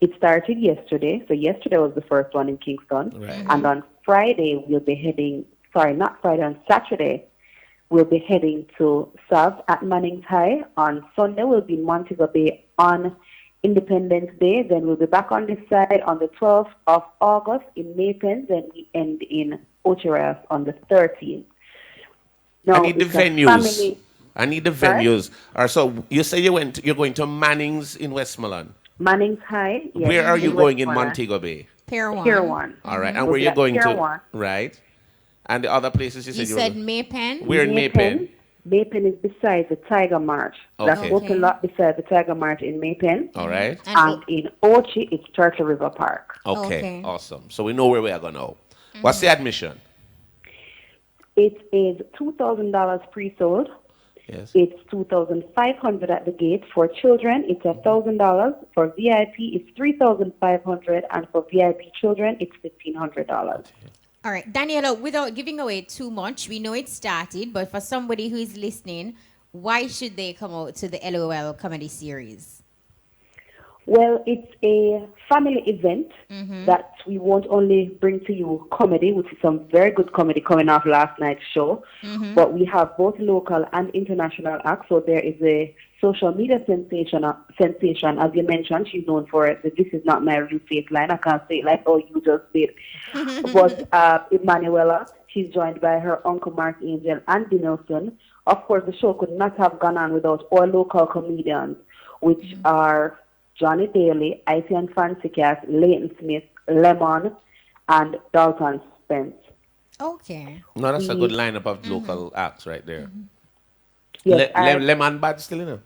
it started yesterday. So yesterday was the first one in Kingston. Right. And on Friday, we'll be heading, not Friday, on Saturday, we'll be heading to Sav at Mannings High. On Sunday, we'll be in Montego Bay on Independence Day. Then we'll be back on this side on the 12th of August in Naples. Then we end in Ocheras on the 13th. Now, I need the venues. I need the venues. Or so you say you're going to Mannings in Westmoreland. Mannings High. Yes, where are you going in Montego Bay? Pier 1. Pier 1. All right. And where are you going Pier to? 1. Right. And the other places you said You said Maypen? We're in Maypen. Maypen is beside the Tiger March. Okay. That's open lot beside the Tiger March in Maypen. All right. And in Ochi, it's Turtle River Park. Okay. Awesome. So we know where we are going now. What's the admission? It is $2,000 pre-sold. Yes. It's $2,500 at the gate. For children, it's $1,000. For VIP, it's $3,500, and for VIP children, it's $1,500. All right, Daniela, without giving away too much, we know it started, but for somebody who is listening, why should they come out to the LOL comedy series? Well, it's a family event that we won't only bring to you comedy, which is some very good comedy coming off last night's show, but we have both local and international acts. So there is a social media sensation, as you mentioned. She's known for it. This is not my real face line. I can't say it like, oh, you just did. But Emanuela, she's joined by her uncle Mark Angel and Dinelson. Of course, the show could not have gone on without all local comedians, which are Johnny Daly, Icy and Fancy Cat, Leighton Smith, Lemon, and Dalton Spence. Okay. No, that's a good lineup of local acts right there. Yes, Lemon Bad still, you know?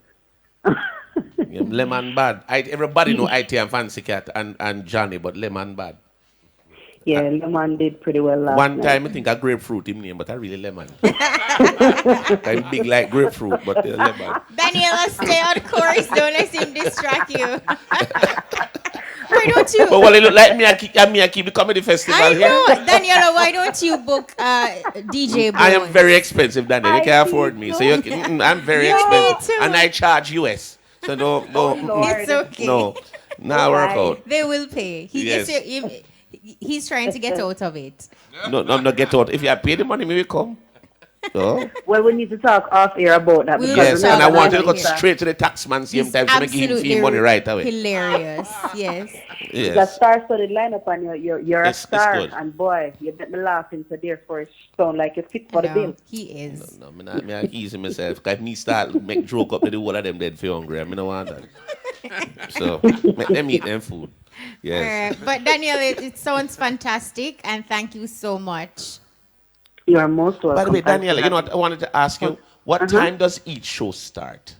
Yeah, Lemon Bad. Everybody know IT and Fancy Cat and Johnny, but Lemon Bad. Yeah, Lemon did pretty well last One night. time I think a grapefruit him name, but I really lemon. I'm big like grapefruit, but lemon. Daniela, stay on course. Don't let him distract you. Why don't you? But well, it look like me, I keep the comedy festival I here. know, Daniela. Why don't you book DJ Bones? I am very expensive, Daniel. You can't afford me, so you can, I'm very expensive, and I charge US. So no, It's okay. no, now work out. They will pay. Yes. He's trying to get out of it. No, I'm not get out. If you pay the money, maybe come. So. Well, we need to talk off air about that. Yes, and I want you to go straight to the taxman same time to make him feel money right away. Hilarious. Yes. You got star-studded lineup and you're a It's star, good. and boy, you get me laughing, so therefore it sound like you fit for the bill. He is. No, I'm easy myself. If me start make joke up to the whole of them dead for hungry, I don't want that. So make them eat them food. Yes. All right. But Daniel, it sounds fantastic, and thank you so much. You are most welcome. By the way, Daniela, you know what I wanted to ask you? What time does each show start?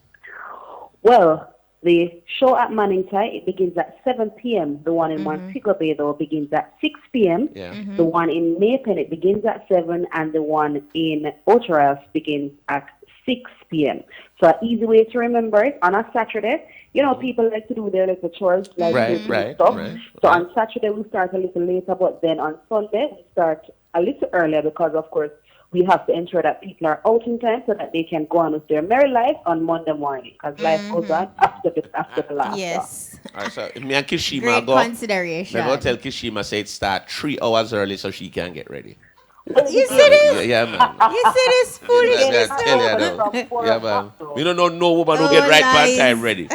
Well, the show at Mannings High, it begins at 7 p.m. The one in Montego Bay, though, begins at 6 p.m. Yeah. The one in Maypen, it begins at 7, and the one in Ocheras begins at 6 p.m. So an easy way to remember it, on a Saturday, you know, people like to do their little chores, like stuff. So on Saturday, we start a little later, but then on Sunday, we start a little earlier because, of course, we have to ensure that people are out in time so that they can go on with their merry life on Monday morning, because life goes on after the last. Yes. All right, so me and Kishima Great go. consideration. I'm going to tell Kishima say it start 3 hours early so she can get ready. You see this? Yeah, man. You see this foolishness? I tell you now. Yeah, man. We don't know no woman who get right part time ready.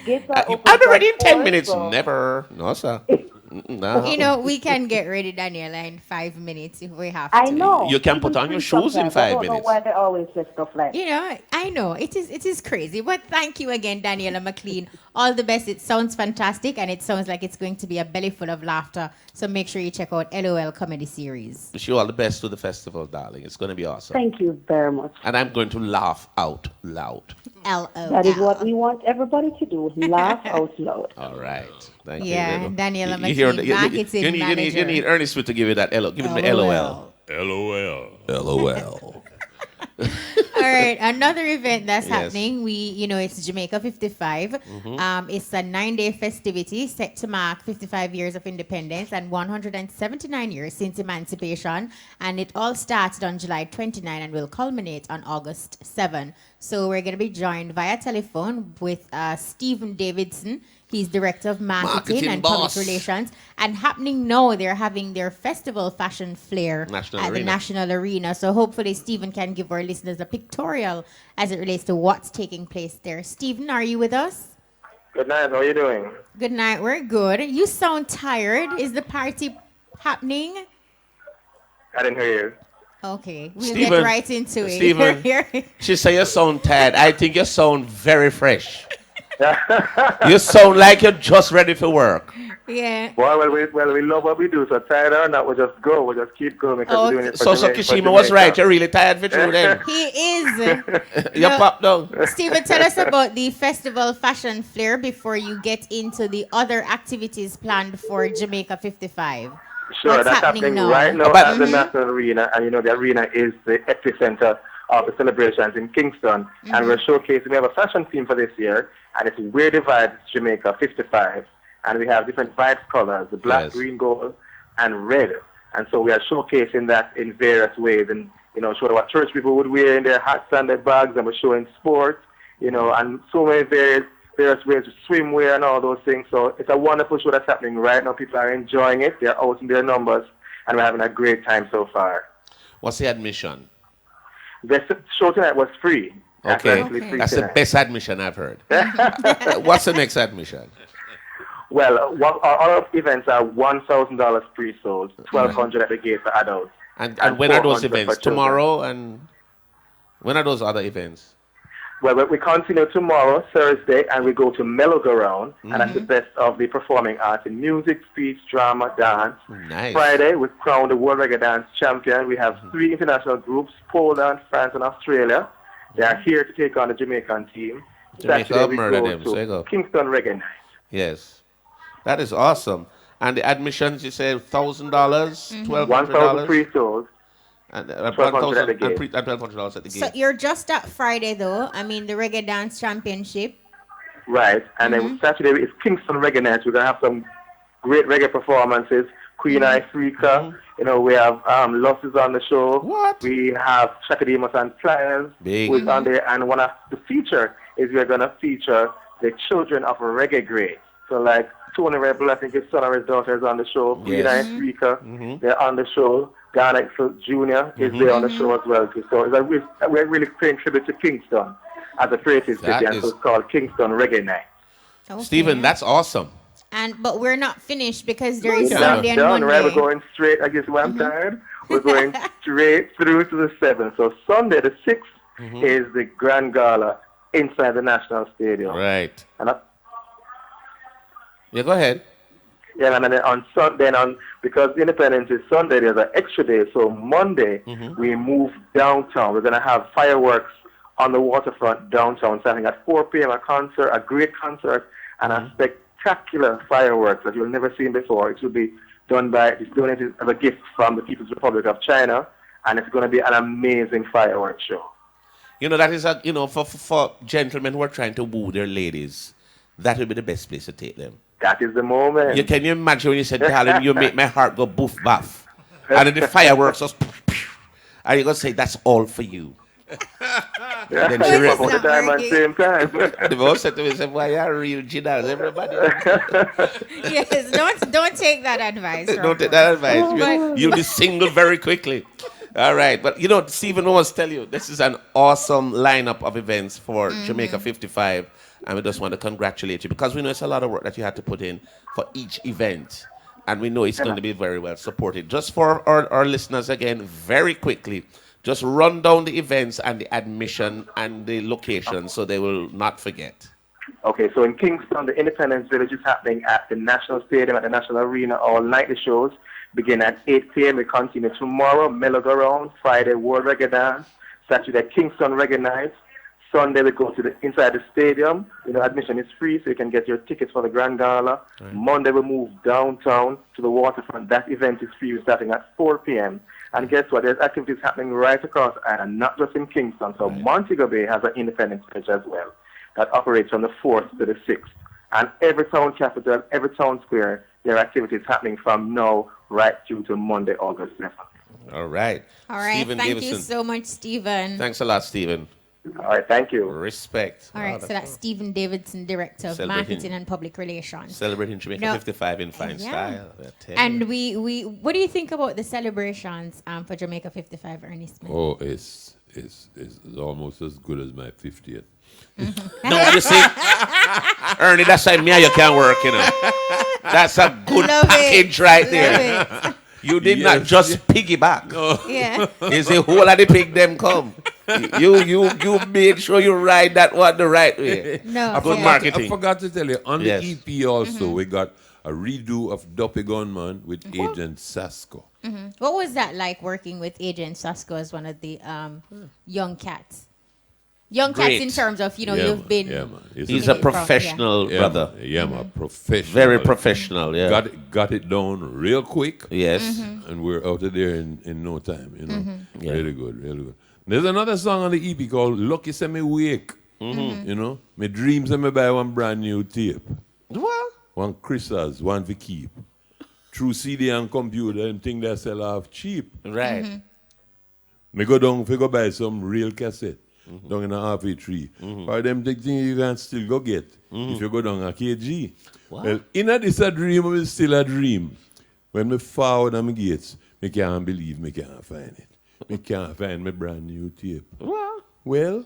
I'll be ready in 10 minutes. Never. No, sir. No. You know, we can get ready, Daniela, in 5 minutes if we have to. I know. You can put on your shoes in 5 I don't know minutes. why they always say stuff like You know, I know. It is crazy. But thank you again, Daniela McLean. All the best. It sounds fantastic, and it sounds like it's going to be a belly full of laughter. So make sure you check out LOL Comedy Series. Wish you all the best to the festival, darling. It's going to be awesome. Thank you very much. And I'm going to laugh out loud. LOL. That is what we want everybody to do. Laugh out loud. All right. Thank you. Yeah, Little. Daniela You hear McKean, you marketing manager. You need Ernest Swift to give you that LOL. Give him the LOL. LOL. LOL. All right, another event that's Yes. happening. It's Jamaica 55. It's a 9-day festivity set to mark 55 years of independence and 179 years since emancipation. And it all started on July 29 and will culminate on August 7. So we're going to be joined via telephone with Stephen Davidson. He's Director of Marketing and boss. Public Relations. And happening now, they're having their festival fashion flair at the National Arena. So hopefully Stephen can give our listeners a pictorial as it relates to what's taking place there. Stephen, are you with us? Good night. How are you doing? Good night. We're good. You sound tired. Is the party happening? I didn't hear you. Okay, we'll Stephen, get right into it. Stephen, she say you sound tired. I think you sound very fresh. You sound like you're just ready for work. Yeah. Well, we love what we do. So tired or not, we just go. We just keep going because we're doing it for So Jamaica, Kishima was right. You're really tired for true then. He is. You pop down. Stephen, tell us about the festival fashion flair before you get into the other activities planned for Jamaica 55. Sure, What's that's happening happening now? right now at the National Arena. And the arena is the epicenter of the celebrations in Kingston. And we're showcasing, we have a fashion theme for this year. And it's We're Divided Jamaica 55. And we have different vibes colors, the black, green, gold, and red. And so we are showcasing that in various ways. And, showing what church people would wear in their hats and their bags. And we're showing sports, and so many various ways to swimwear and all those things. So it's a wonderful show that's happening right now. People are enjoying it. They're out in their numbers. And we're having a great time so far. What's the admission? The show tonight was free. Okay. Free That's tonight. the best admission I've heard. What's the next admission? Well, our events are $1,000 pre-sold, $1,200 at the gate for adults. And when are those $400 events? for children. Tomorrow? And when are those other events? Well, we continue tomorrow, Thursday, and we go to Mellow-Go-Round, and that's the best of the performing arts in music, speech, drama, dance. Nice. Friday, we crown the World Reggae Dance Champion. We have 3 international groups, Poland, France, and Australia. They are here to take on the Jamaican team. Jamaica Saturday, we murder go them, to so you go. Kingston Reggae Night. Yes. That is awesome. And the admissions, you say $1,000, $1,200? 1,000 pre-sold. And $1,200 at the gate. $1,200 at the gate. So you're just at Friday, though. I mean, the Reggae Dance Championship. Right. And then Saturday is Kingston Reggae Night. We're going to have some great reggae performances. Queen Ifrica. We have Losses on the show. What? We have Shakademus and Pliers. Big. Who's on there. And one of the feature is we're going to feature the children of reggae greats. So like Tony Rebel, I think his son or his daughter is on the show. Queen Ifrica, they're on the show. Garnet Jr. is there on the show as well too. So we're really paying tribute to Kingston as a creative city, That and so is- it's called Kingston Reggae Night. Okay. Stephen, that's awesome. But we're not finished because there is We're Sunday not and done, right? We're Monday. going straight. I guess I'm tired. We're going straight through to the 7th. So Sunday, the 6th, is the Grand Gala inside the National Stadium. Right. And Yeah, go ahead. yeah, and then on Sunday, because Independence is Sunday, there's an extra day. So Monday, we move downtown. We're going to have fireworks on the waterfront downtown, starting at 4 p.m. A great concert, and a spectacular fireworks that you've never seen before. It will be it's donated as a gift from the People's Republic of China, and it's going to be an amazing fireworks show. That is for gentlemen who are trying to woo their ladies, that would be the best place to take them. That is the moment. Can you imagine when you said, darling, you make my heart go boof baff. And then the fireworks just, and you're going to say, that's all for you. Then she Both the time at the same time. The boss said to me, why are real Ginas, everybody? Yes, don't take that advice. Don't take that advice. You'll be single very quickly. All right. But, Stephen wants to tell you, this is an awesome lineup of events for Jamaica 55. And we just want to congratulate you because we know it's a lot of work that you had to put in for each event. And we know it's going to be very well supported. Just for our listeners again, very quickly, just run down the events and the admission and the location so they will not forget. Okay, so in Kingston, the Independence Village is happening at the National Stadium, at the National Arena all night. The shows begin at 8 p.m. We continue tomorrow, Mellow-Go-Round, Friday, World Reggae Dance, Saturday, Kingston Reggae Night, Sunday we go to the inside the stadium. Admission is free, so you can get your tickets for the Grand Gala. Right. Monday we move downtown to the waterfront. That event is free, starting at 4 p.m. And guess what? There's activities happening right across the island, not just in Kingston. So Montego Bay has an independent stage as well that operates from the 4th to the 6th. And every town capital, every town square, there are activities happening from now right through to Monday, August 7th. All right. All right. Stephen Thank Davison. you so much, Stephen. Thanks a lot, Stephen. All right. Thank you. Respect. All right. So that's Stephen Davidson, Director of Marketing and Public Relations. Celebrating Jamaica 55 in fine style. And we what do you think about the celebrations for Jamaica 55, Ernie Smith? Oh, it's almost as good as my 50th. No, you see, Ernie, that's how me and you can work, That's a good package right there. You did not just piggyback. No. Yeah. It's the whole of the pig them come. You made sure you ride that one the right way. No. Good marketing. I forgot to tell you, on the EP also, we got a redo of Duppy Gunman with Agent Sasko. What was that like working with Agent Sasko as one of the young cats? Young cats in terms of, you've been... Yeah, man. He's a professional brother. Yeah, man. Professional. Very professional, yeah. Got it down real quick. Yes. And we're out of there in no time, Really good, really good. There's another song on the EP called Lucky Say Me Wake. My dreams and me buy one brand new tape. What? One Chris's, one for keep. Through CD and computer and thing they sell off cheap. Right. Me go down to go buy some real cassette. Down in a halfway tree. For them things you can still go get if you go down a KG. Wow. Well, in this a dream, it's still a dream. When me forward on my gates, me can't believe me can't find it. Me can't find my brand new tape. What? Well,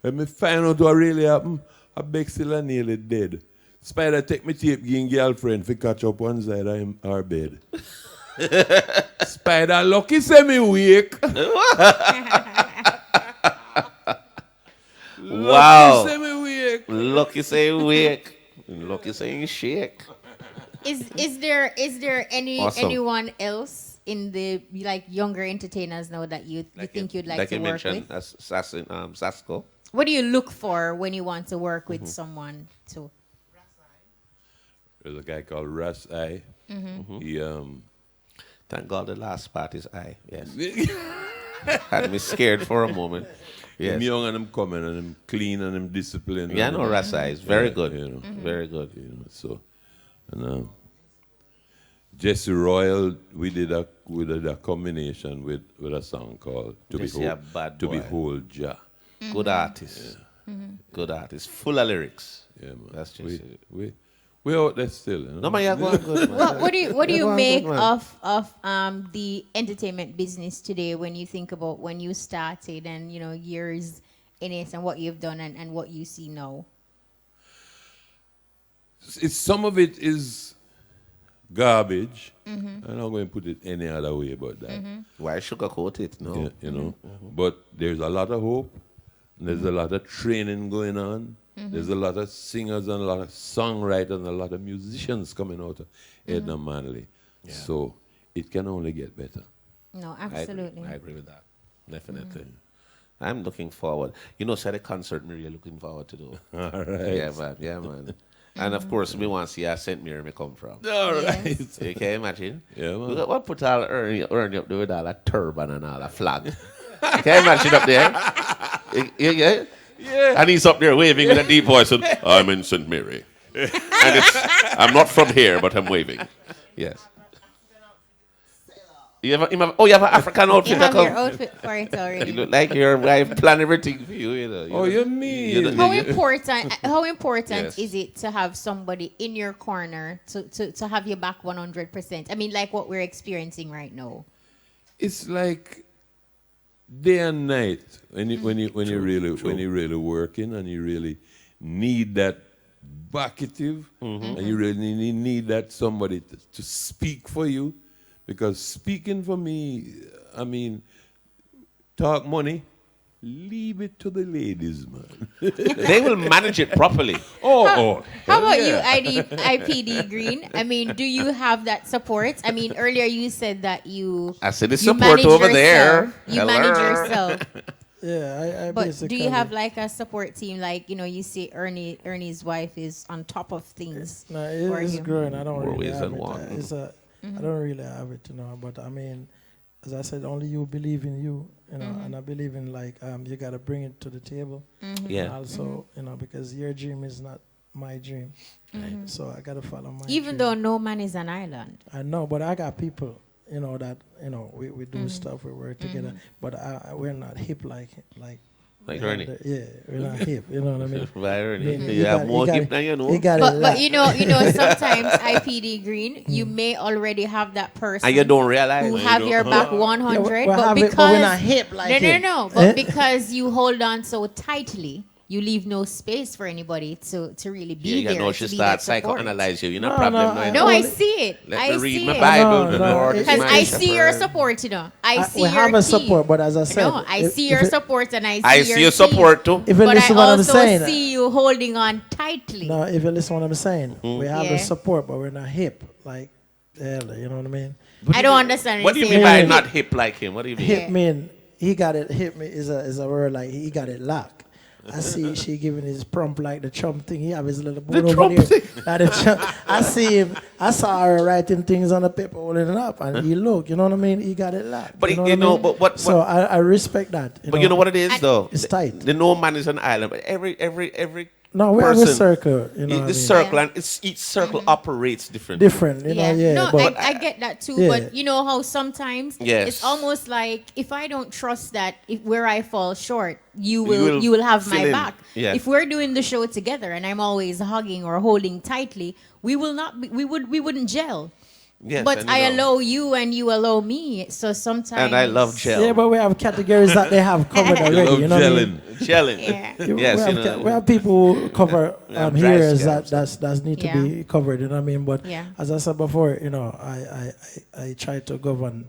when me find out what really happened, I beg still a nearly dead. Spider take me tape getting girlfriend for catch up one side of our bed. Spider lucky say me wake. Wow. Lucky say me wake. Lucky say wake. Lucky say shake. Is there anyone else in the younger entertainers now that you think you'd like to work with? Sasko. What do you look for when you want to work with someone too? There's a guy called Russ I. He Thank God the last part is I. Yes. Had me scared for a moment. Yes. Him young and him coming and him clean and him disciplined. Yeah, I know Russ I is very good. Very good. So, and Jesse Royal, we did a combination with a song called To Behold Jah. Good artist. Good artist. Full of lyrics. Yeah, man. That's just we're out there still. No, man, you're going good. What do you make of the entertainment business today when you think about when you started and years in it and what you've done and what you see now? Some of it is garbage. I'm not going to put it any other way about that. Why sugarcoat it? No. Yeah, But there's a lot of hope. And there's a lot of training going on. There's a lot of singers and a lot of songwriters and a lot of musicians coming out of Edna Manley. Yeah. So it can only get better. No, absolutely. I agree with that. Definitely. I'm looking forward. So the concert I'm really looking forward to do. All right. Yeah, man. And of course, we want to see how St. Mary come from. All right. Yes. You can imagine? Yeah, man. What put all Ernie up there with all a turban and all a flag? You can imagine up there? Yeah. And he's up there waving in a deep voice and, I'm in St. Mary. And I'm not from here, but I'm waving. Yes. You have an African outfit. You have your outfit for it already. You look like I've planned everything for you. You mean? How important is it to have somebody in your corner to have your back 100%? I mean, like what we're experiencing right now. It's like day and night when you're really working and you really need that backative and you really need that somebody to speak for you. Because speaking for me, I mean, talk money, leave it to the ladies, man. They will manage it properly. How about you, IPD Green? I mean, do you have that support? I mean, earlier you said that I said the support over there. You manage yourself. Yeah, I But basically. do you have like a support team? Like, you see Ernie's wife is on top of things. No, for it's him. growing. I don't really Always have and it. one. Mm-hmm. I don't really have it, But I mean, as I said, only you believe in you, Mm-hmm. and I believe in you got to bring it to the table. Mm-hmm. Yeah. And also, because your dream is not my dream, so I got to follow my. Even dream. though no man is an island. I know, but I got people, that we do Mm-hmm. stuff, we work together, but we're not hip like Ernie. Yeah, we're not hip. You know what I mean? By Ernie. I mean, You have more hip than you know. You got But it. sometimes IPD Green, you may already have that person And you don't realize. who have your back 100, we but have it, because but we're not hip like him. no, but because you hold on so tightly, you leave no space for anybody to really be Yeah, you there. know, to she be starts that support. psychoanalyze you. You know, No, problem. no, No, I see it. Let I me read see my it. Bible. No, the Lord is Because my I see your shepherd. support, I see we your have a team. support, but as I said, No, I if- see if your it- support and I see I your see your team. support too. If you But listen I what I'm also saying, see you holding on tightly. no, if you listen what I'm saying, we have Yeah. the support, but we're not hip like hell. You know what I mean? I don't understand. What do you saying mean by hip. not hip like him? What do you mean? Hip mean he got it. Hip me is a word like he got it locked. I see she giving his prompt like the Trump thing. He have his little board over there. Like the I see him. I saw her writing things on the paper, holding it up, and he look. You know what I mean? He got it locked. But you know, you what I know, mean? but what- So I respect that. But you know what it is, though? It's tight. The no man is an island, but every No, we have a person, circle. You know, what I this mean? circle, and each circle operates differently. Different. You know, yeah. No, but I get that too. Yeah. But you know how sometimes Yes. it's almost like if I don't trust that if where I fall short, you will will have fill my in. back. Yeah. If we're doing the show together and I'm always hugging or holding tightly, we wouldn't gel. Yes, but and I you know. allow you and you allow me. So sometimes And I love gel. Yeah, but we have categories that they have covered already. You know what I mean? Gelling. Yeah. Yes, we have people who cover have dry areas scalps. that need Yeah. to be covered. You know what I mean? But Yeah. as I said before, I try to govern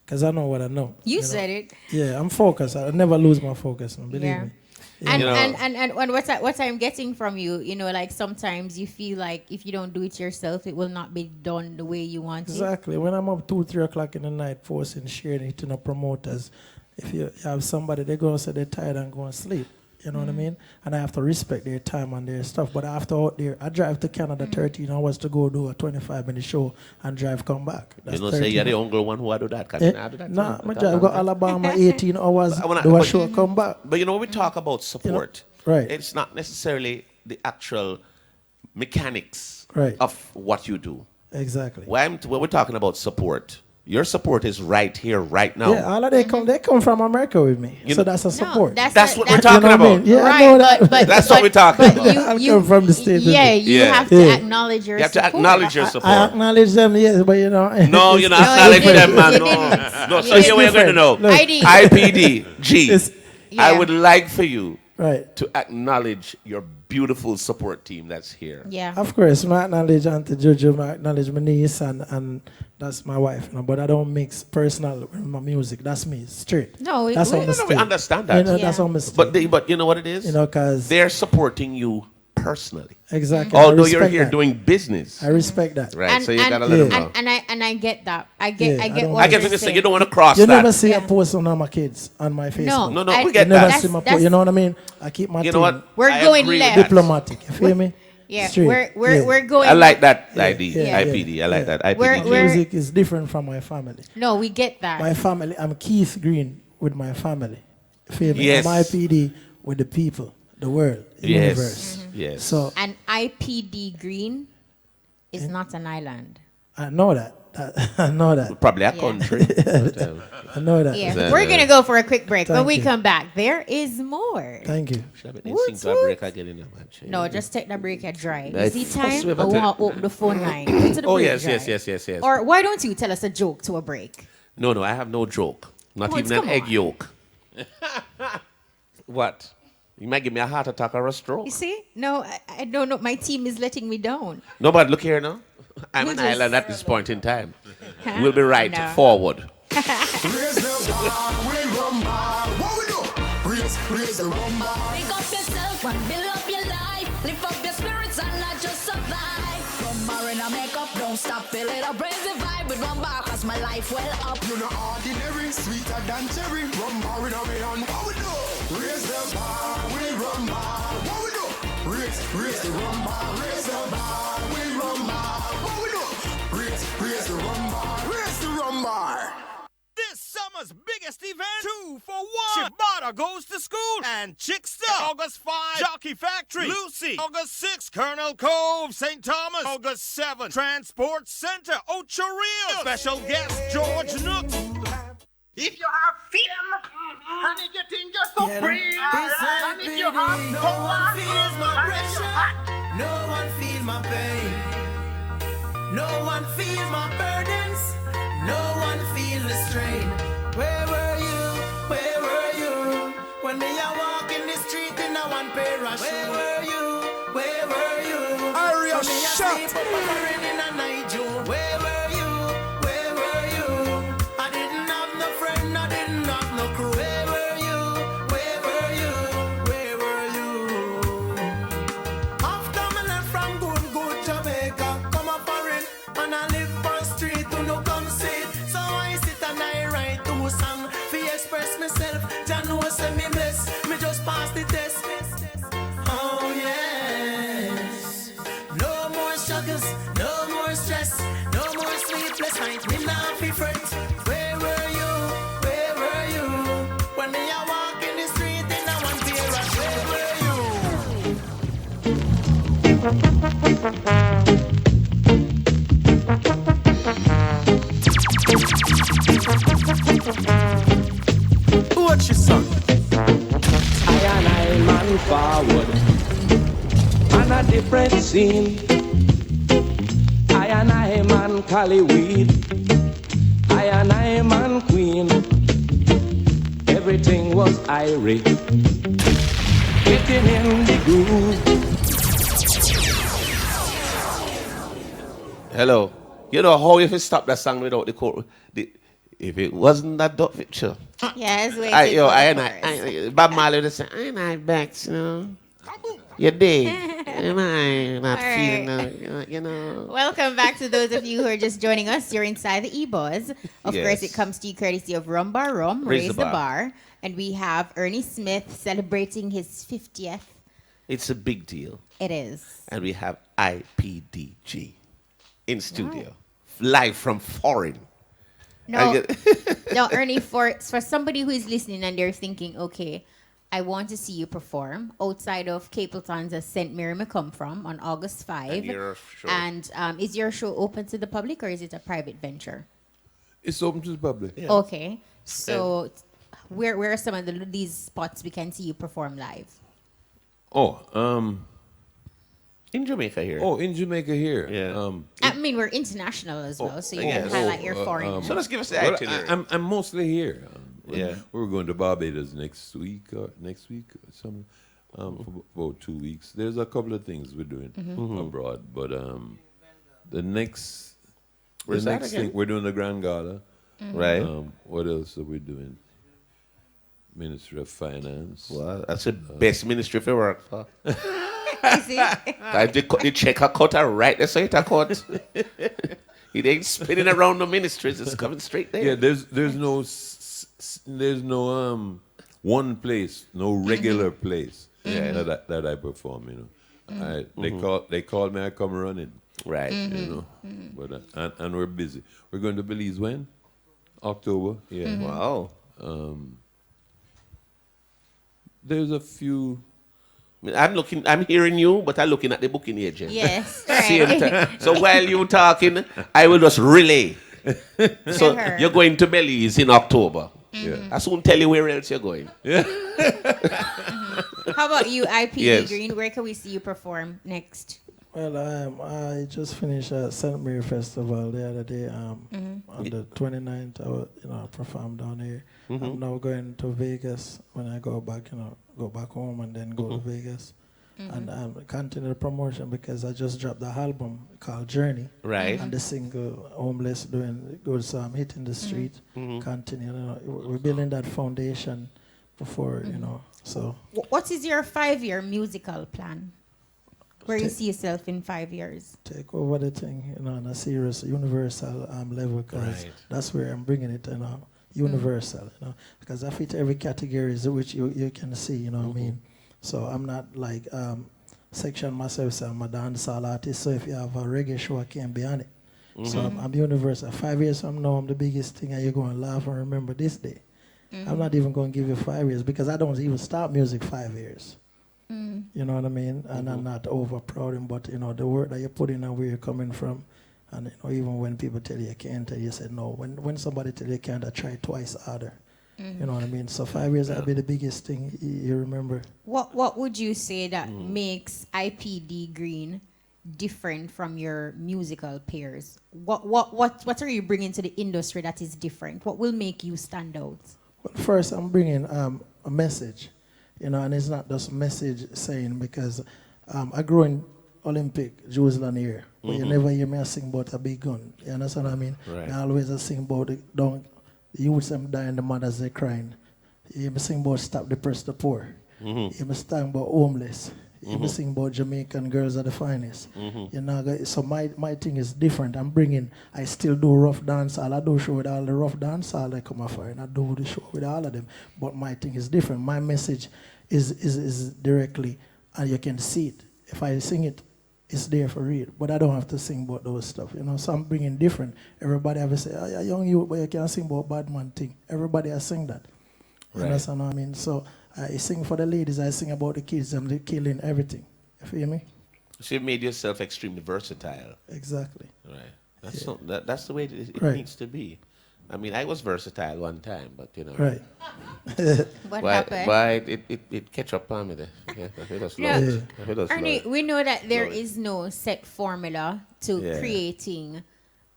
because I know what I know. You know? said it. Yeah, I'm focused. I never lose my focus. Believe Yeah. me. And, You know. and what I'm getting from you, like sometimes you feel like if you don't do it yourself, it will not be done the way you want it. Exactly. When I'm up 2-3 o'clock in the night, forcing, sharing, hitting up promoters, if you have somebody, they're going to say they're tired and go and sleep. You know what I mean? And I have to respect their time and their stuff. But after out there, I drive to Canada 13 hours to go do a 25-minute show and drive come back. You know, say you're the only one who I do that. 'cause Eh? I do that Nah, too. I drive go Alabama 18 hours, do a show, come back. But you know, when we talk about support, right. it's not necessarily the actual mechanics Right. of what you do. Exactly. When we're talking about support, your support is right here, right now. Yeah, all of they come from America with me. You so know- that's a support. That's what we're You talking know what I about. mean? Yeah, I Right, know that. but That's what we're talking about. I come from the States. Yeah, you Yeah. have to Yeah. acknowledge your You have to support. acknowledge your support. I acknowledge them, yes, but you know. No, you're not No, acknowledging you them, didn't. man. You No, didn't. no. You So here didn't. we're going to know. Look. ID. IPD, G. It's- I Yeah. would like for you Right. to acknowledge your beautiful support team that's here. Yeah. Of course, I acknowledge Auntie Jojo, I acknowledge my niece, and that's my wife. But I don't mix personal with my music. That's me, straight. No, that's we- how No, I we understand that. That's Yeah. how I But you know what it is? because they're supporting you personally. exactly. I Although you're respect here that. doing business. I respect that. Right, so you gotta let them know. And I get that. I get Yeah, I I get don't- what I get you're what you say. saying. You don't want to cross You that. never see a post on my kids on my Facebook. No, I- we get You never that. see my That's- post. You know what I mean? I keep my You know thing what? We're I going agree with left. that. diplomatic. You feel me? Yeah, Straight. we're Yeah. going. I like that Yeah, ID, yeah, IPD. I like yeah. that IPD. We're- My we're- music is different from my family. No, we get that. My family, I'm Keith Green with my family. Feel me? Yes. I'm IPD with the people, the world, the Yes. universe. Yes. So And IPD Green is not an island. I know that. I know that. Probably a Yeah. country. But, I know that. Yeah, Then, we're gonna go for a quick break. When Thank we you. come back, there is more. Thank you. should have been instinct to a break again in the match. No, just take the break at dry. Right. Is it time? First we have I to take- want to open the phone line. Go to the Oh, break yes, dry. yes. Or why don't you tell us a joke to a break? No, I have no joke. Not Oh, even an come egg on. yolk. What? You might give me a heart attack or a stroke. You see? No, I don't know. My team is letting me down. No, but look here now. I'm We an just- island at this point in time. Huh? We'll be right No. forward. Raise the bar, we rumba. What we do? Raise the rumba. Pick up yourself and build up your life. Lift up your spirits and not just survive. From Rumba in a makeup, don't stop, feel it up. Raise the vibe with Rumba, cause my life well up. You know ordinary, sweeter than cherry. Rumba in a me on. What we do? Raise the bar, we rumba. What we do? Raise the rumba, raise the bar, we rumba. What we do? Raise the rumba, raise the rumba. This summer's biggest event, 2 for 1. Chibata goes to school and Chick Stuff. August 5, Jockey Factory, Lucy. August 6, Colonel Cove, St. Thomas. August 7, Transport Center, Ocho Rios. Special guest, George Nooks. If you have freedom, and if you think you're so free, and if you have power, feels my pressure. No one feels my pain. No one feels my burdens. No one feels the strain. Where were you? Where were you? When me a walk in the street in a one pair of shoes. Where were you? Where were you? Are you when me a sleep up a burn in a night June. Where were you? Where were you? I didn't have no friend. I didn't have no crew. Where were you? Where were you? Where were you? After me left from good Jamaica, come up foreign and I live for street to no come see. So I sit and I write two songs fi express myself. Jah know say me bless. Me just pass the test. Oh yes. No more struggles, no more stress, no more sleepless night. Me nah fi fret. Where were you? Where were you? When me a walk in the street in a one pair of shoes. What you son? I and I man forward on a different scene. I and I man Cali weed. I and I man Queen. Everything was irate. Getting in the groove. Hello. You know how if you stop that song without the chorus? If it wasn't that dot picture. Yes, wait. I Bob Marley would say, I backs, you know. You dig? Am I not feeling, you know? Welcome back to those of you who are just joining us. You're inside the E-Buzz. Of course, it comes to you courtesy of Rum Bar Rum, Raise the Bar. And we have Ernie Smith celebrating his 50th. It's a big deal. It is. And we have IPDG in studio, live from foreign. No, no, Ernie, for somebody who is listening and they're thinking, okay, I want to see you perform outside of Capleton's as St. Mary me come from on August 5. And is your show open to the public or is it a private venture? It's open to the public. Yeah. Okay. So where are some of these spots we can see you perform live? In Jamaica here. Oh, in Jamaica here. Yeah. I mean, we're international as well, so you can highlight your foreign. So let's give us the itinerary. I'm mostly here. Yeah. We're going to Barbados next week or something. For about 2 weeks. There's a couple of things we're doing abroad, but the next thing we're doing the Grand Gala. Right. What else are we doing? Ministry of Finance. Well, that's the best ministry for work for. Is it? The checker cutter right there, so it a cut. It ain't spinning around the ministries; it's coming straight there. Yeah, there's no one place, no regular place that I perform. You know, they call me, I come running. Right. You know, but and we're busy. We're going to Belize when? October. Yeah. Wow. There's a few. I'm hearing you, but I'm looking at the booking agent. Yes. Same time. So while you're talking, I will just relay. So you're going to Belize in October. Yeah. I soon tell you where else you're going. Yeah. How about you, IPD Green? Where can we see you perform next? Well, I just finished at St. Mary Festival the other day. On the 29th, I performed down here. I'm now going to Vegas when I go back, go back home and then go to Vegas. And continue the promotion because I just dropped the album called Journey. Right. And the single Homeless doing good, so I'm hitting the street. Continue, we're building that foundation before, so. What is your 5-year musical plan? Where you see yourself in 5 years? Take over the thing, on a serious, universal level, because that's where I'm bringing it, universal, because I fit every category which you can see, what I mean? So I'm not like section myself, so I'm a dancehall artist, so if you have a reggae show, I can't be on it. So I'm universal. 5 years from now, I'm the biggest thing, and you're going to laugh and remember this day. I'm not even going to give you 5 years, because I don't even start music 5 years. You know what I mean? And I'm not over proud, but the work that you put in and where you're coming from, and even when people tell you can't, you say no. When somebody tell you can't, I try twice harder. You know what I mean? So 5 years that'll be the biggest thing you remember. What would you say that makes IPD Green different from your musical peers? What are you bringing to the industry that is different? What will make you stand out? Well, first I'm bringing a message. And it's not just message saying, because I grew in Olympic, Jerusalem here, but you never hear me sing about a big gun. You understand what I mean? Right. I always sing about the youths them dying, the mothers they crying. You hear me sing about stop the press the poor. You hear me sing about homeless. You hear me sing about Jamaican girls are the finest. So my thing is different. I still do rough dancehall. I do show with all the rough dancehall that come off, and I do the show with all of them. But my thing is different. My message is directly, and you can see it. If I sing it, it's there for real. But I don't have to sing about those stuff, So I'm bringing different. Everybody have to say, oh, you're young youth, but you can't sing about bad man thing. Everybody has sing that. You understand what I mean? So I sing for the ladies, I sing about the kids and the killing, everything. You feel me? So you've made yourself extremely versatile. Exactly. Right. That's the way it needs to be. I mean, I was versatile one time, but Right. What happened? Why it catch up on me there. Ernie, we know that there is no set formula to creating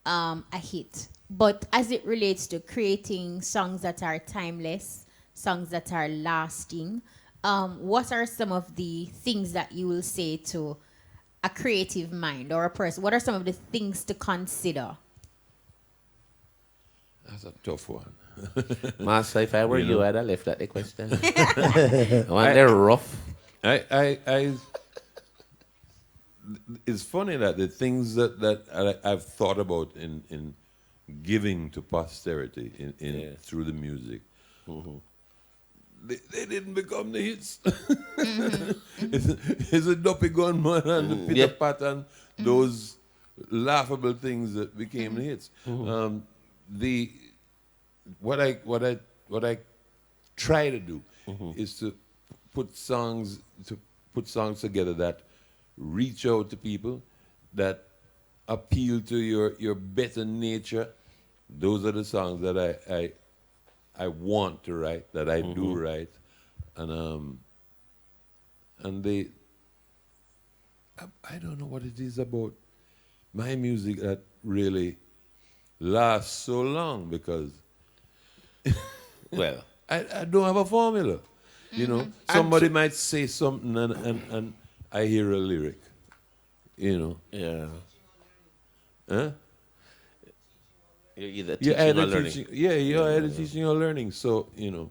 a hit. But as it relates to creating songs that are timeless, songs that are lasting, what are some of the things that you will say to a creative mind or a person? What are some of the things to consider? That's a tough one. Master, if I were you, I'd have left that the question. I want they're rough. It's funny that the things that I've thought about in giving to posterity through the music, they didn't become the hits. It's a Duppy Gunman and the Peter Pat and those laughable things that became the hits. What I try to do is to put songs together that reach out to people, that appeal to your better nature. Those are the songs that I want to write, that I do write, and I don't know what it is about my music that really lasts so long, because well, I don't have a formula. Somebody might say something and I hear a lyric. Yeah. Huh? You're either teaching or learning. You're either teaching or learning. So You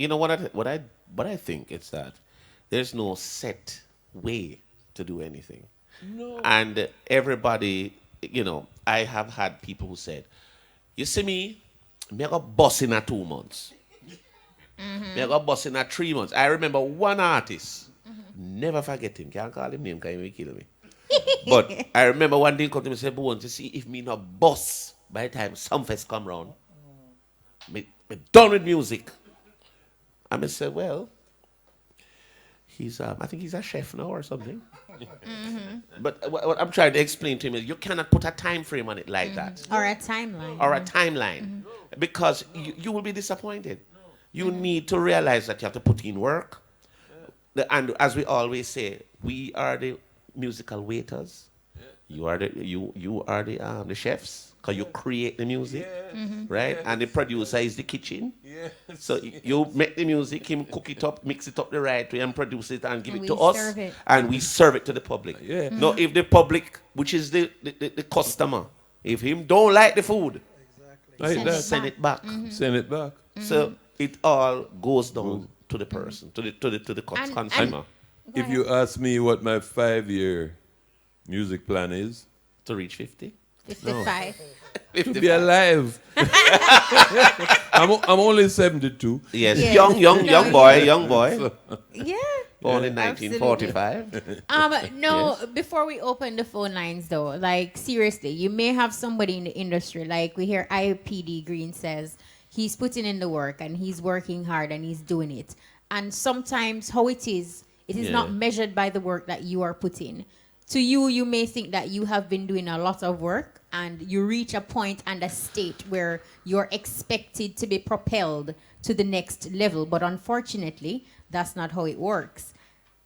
know what I think it's that there's no set way to do anything. No. And everybody, I have had people who said, you see me got boss in 2 months. Me got boss in 3 months. I remember one artist, never forget him, can't call him name because he will kill me. But I remember one day he come to me and said, "Boone, to see if me not boss by the time Sumfest come round. Me done with music." And I said, well, he's I think he's a chef now or something. But what I'm trying to explain to him is you cannot put a time frame on it like that. Or a timeline. Or a timeline. Because you will be disappointed. You need to realize that you have to put in work. And as we always say, we are the musical waiters. You are the chefs, because you create the music, right? And the producer is the kitchen. So you make the music, him cook it up, mix it up the right way, and produce it and give it to us, and we serve it to the public. Now, if the public, which is the customer, if him don't like the food, send it back. Send it back. So it all goes down to the person, to the consumer. if you ask me what my 5-year music plan is, to reach 50? 55. To be alive. I'm only 72. Yes, young boy. Yeah. Born in 1945. No, Yes. before we open the phone lines though, like seriously, you may have somebody in the industry, like we hear IPD Green says he's putting in the work and he's working hard and he's doing it. And sometimes how it is not measured by the work that you are putting. To you, you may think that you have been doing a lot of work and you reach a point and a state where you're expected to be propelled to the next level. But unfortunately, that's not how it works.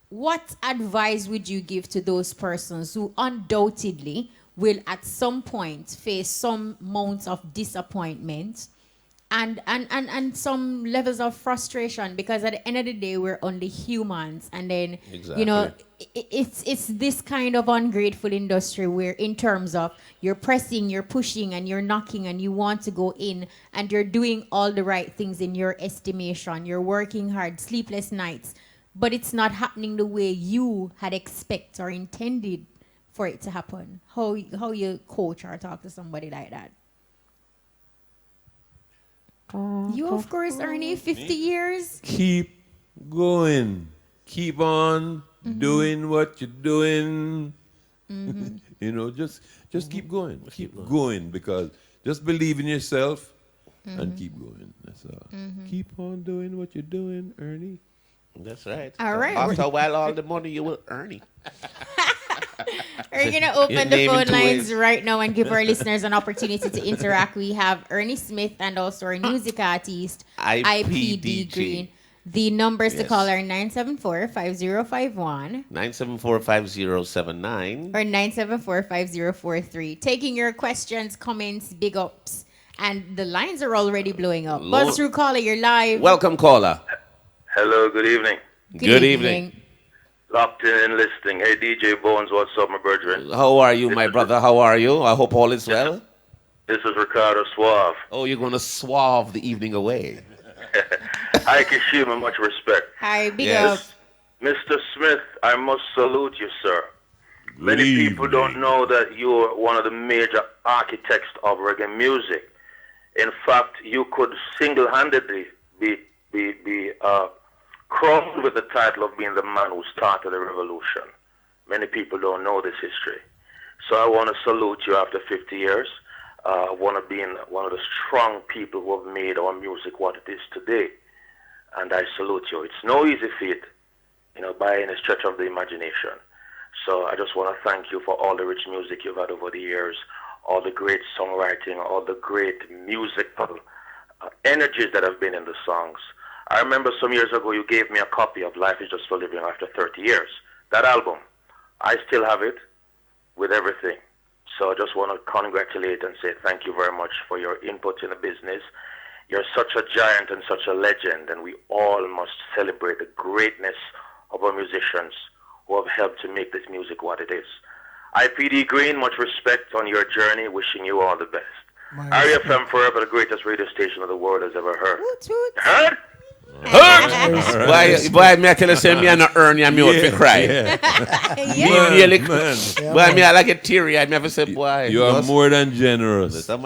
What advice would you give to those persons who undoubtedly will at some point face some amounts of disappointment and some levels of frustration, because at the end of the day we're only humans, and then it's this kind of ungrateful industry where in terms of you're pressing, you're pushing, and you're knocking, and you want to go in, and you're doing all the right things in your estimation, you're working hard, sleepless nights, but it's not happening the way you had expected or intended for it to happen. How you coach or talk to somebody like that? You, of course, Ernie, 50 years. Keep going. Keep on doing what you're doing. Just keep going. Keep going, because just believe in yourself and keep going. That's all. Keep on doing what you're doing, Ernie. That's right. All right. After a while, all the money you will earn. We're going to open the phone lines right now and give our listeners an opportunity to interact. We have Ernie Smith and also our music artist, IPD Green. The numbers to call are 974-5051. 974-5079. Or 974-5043. Taking your questions, comments, big ups. And the lines are already blowing up. Buzz through, caller, you're live. Welcome, caller. Hello, good evening. Good evening. Locked in and listening. Hey, DJ Bones, what's up, my brethren? How are you, my brother? How are you? I hope all is well. This is Ricardo Suave. Oh, you're going to suave the evening away. Hi, Kishima, much respect. Hi, big up. Mr. Smith, I must salute you, sir. Many people don't know that you're one of the major architects of reggae music. In fact, you could single-handedly be crowned with the title of being the man who started the revolution. Many people don't know this history. So I want to salute you after 50 years. I want to be one of the strong people who have made our music what it is today. And I salute you. It's no easy feat, by any stretch of the imagination. So I just want to thank you for all the rich music you've had over the years, all the great songwriting, all the great musical energies that have been in the songs. I remember some years ago you gave me a copy of Life is Just for Living after 30 years. That album, I still have it with everything. So I just want to congratulate and say thank you very much for your input in the business. You're such a giant and such a legend, and we all must celebrate the greatness of our musicians who have helped to make this music what it is. IPD Green, much respect on your journey. Wishing you all the best. RFM forever, the greatest radio station of the world has ever heard. Heard? Why me I tell you say me I not earn you, me out to cry. Why me I like a teary, I never say boy. You are more than generous. Tell